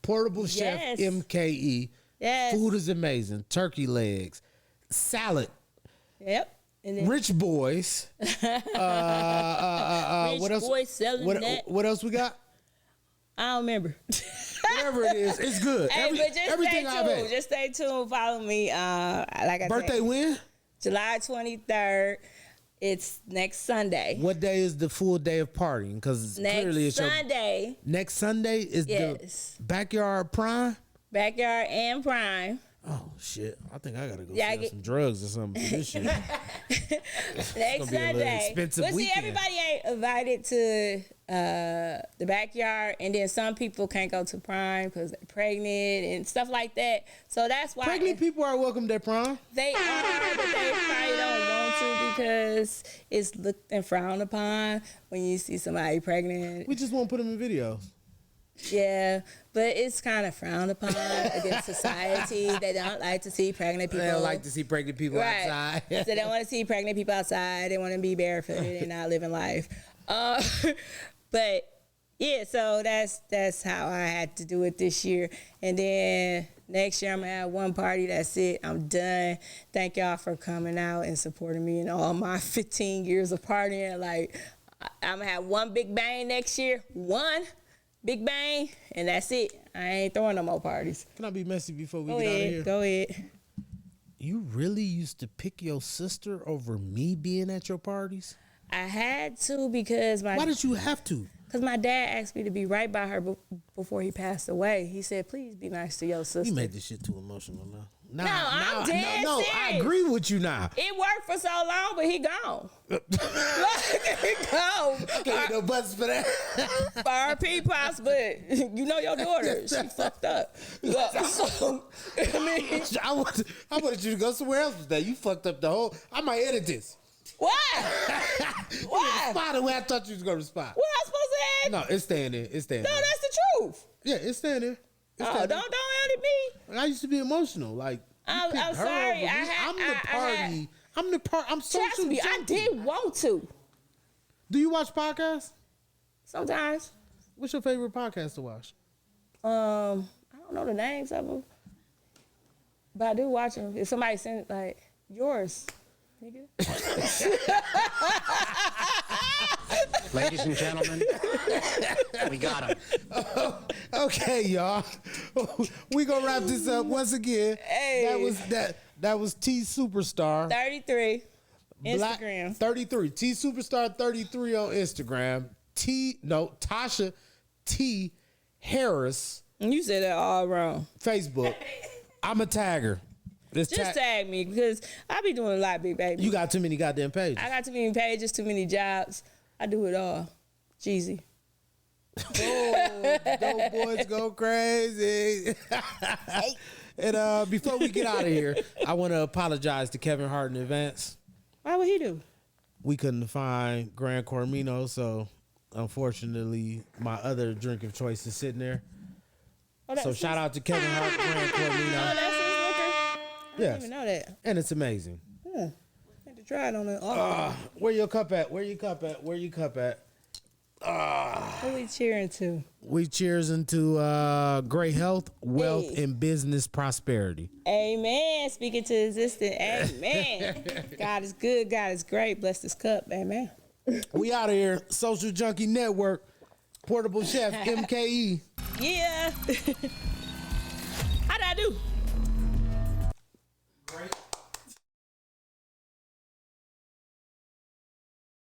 Portable Chef Yes. MKE. Yes. Food is amazing. Turkey legs, salad, Yep. And then Rich Boys. Rich What else? Boys selling that. What else we got? I don't remember. Whatever it is, it's good. Hey, but just Everything stay I've tuned. had. Just stay tuned. Follow me. Like I Birthday said, when? July 23rd. It's next Sunday. What day is the full day of partying? Because clearly Next it's your Sunday. next Sunday is Yes. the backyard prime. Backyard and Prime. Oh shit! I think I gotta go Yeah, I sell get- some drugs or something for this shit. Next gonna be a little Sunday. expensive But see, weekend. everybody ain't invited to the backyard, and then some people can't go to Prime because they're pregnant and stuff like that. So that's why Pregnant people are welcome to prime. they are, but they probably don't want to because it's looked and frowned upon when you see somebody pregnant. We just won't put them in videos. Yeah, but it's kind of frowned upon against society. They don't like to see pregnant people. They don't like to see pregnant people Right. outside. So they don't want to see pregnant people outside. They want to be barefooted and not living life. But yeah, so that's how I had to do it this year. And then next year I'm gonna have one party. That's it. I'm done. Thank y'all for coming out and supporting me in all my 15 years of partying. Like I'm gonna have one big bang next year. One big bang, and that's it. I ain't throwing no more parties. Can I be messy before we Go get out of ahead. here? Go ahead. You really used to pick your sister over me being at your parties? I had to because Why did you have to? Because my dad asked me to be right by her before he passed away. He said, please be nice to your sister. You made this shit too emotional now. No, I'm dead no, I serious. agree with you now. It worked for so long, but he gone. He gone. Ain't no buts for that. RP Pops, but you know your daughter. She fucked up. Look, so, I mean, I wanted you to go somewhere else with that. You fucked up the whole. I might edit this. why? Why? Respond the way I thought you was gonna respond. What I supposed to add? No, it's staying there. It's staying No, there. that's the truth. Yeah, it's staying there. It's Oh, staying there. don't edit me. I used to be emotional. Like you I'm picked her sorry. over me. I had- I'm the I had- party. I'm the part. I'm social. Trust me, I junkie. did want to. Do you watch podcasts? Sometimes. What's your favorite podcast to watch? I don't know the names of them, but I do watch them. If somebody sent like yours, nigga. Ladies and gentlemen, we got him. Okay, y'all. We gonna wrap this up once again. Hey. That was T Superstar. 33 Black- Instagram. 33. T Superstar 33 on Instagram. Tasha T Harris You said that all wrong. Facebook. I'm a tagger. This Just tag me because I be doing a lot, big baby. You got too many goddamn pages. I got too many pages, too many jobs. I do it all. Jeezy. Dope boys go crazy. And before we get out of here, I want to apologize to Kevin Hart in advance. Why would he do? We couldn't find Grand Cormino, so unfortunately, my other drink of choice is sitting there. Oh, that's So shout out to Kevin Hart, Grand Oh, Cormino. that's his liquor? I Yes. didn't even know that. And it's amazing. I had to try it on the. Where your cup at? Where your cup at? Where your cup at? Who we cheering to? We cheers into great health, wealth, Hey. and business prosperity. Amen. Speaking to existence. Amen. God is good. God is great. Bless this cup. Amen. We out of here. Social Junkie Network, Portable Chef, MKE. Yeah. How'd I do?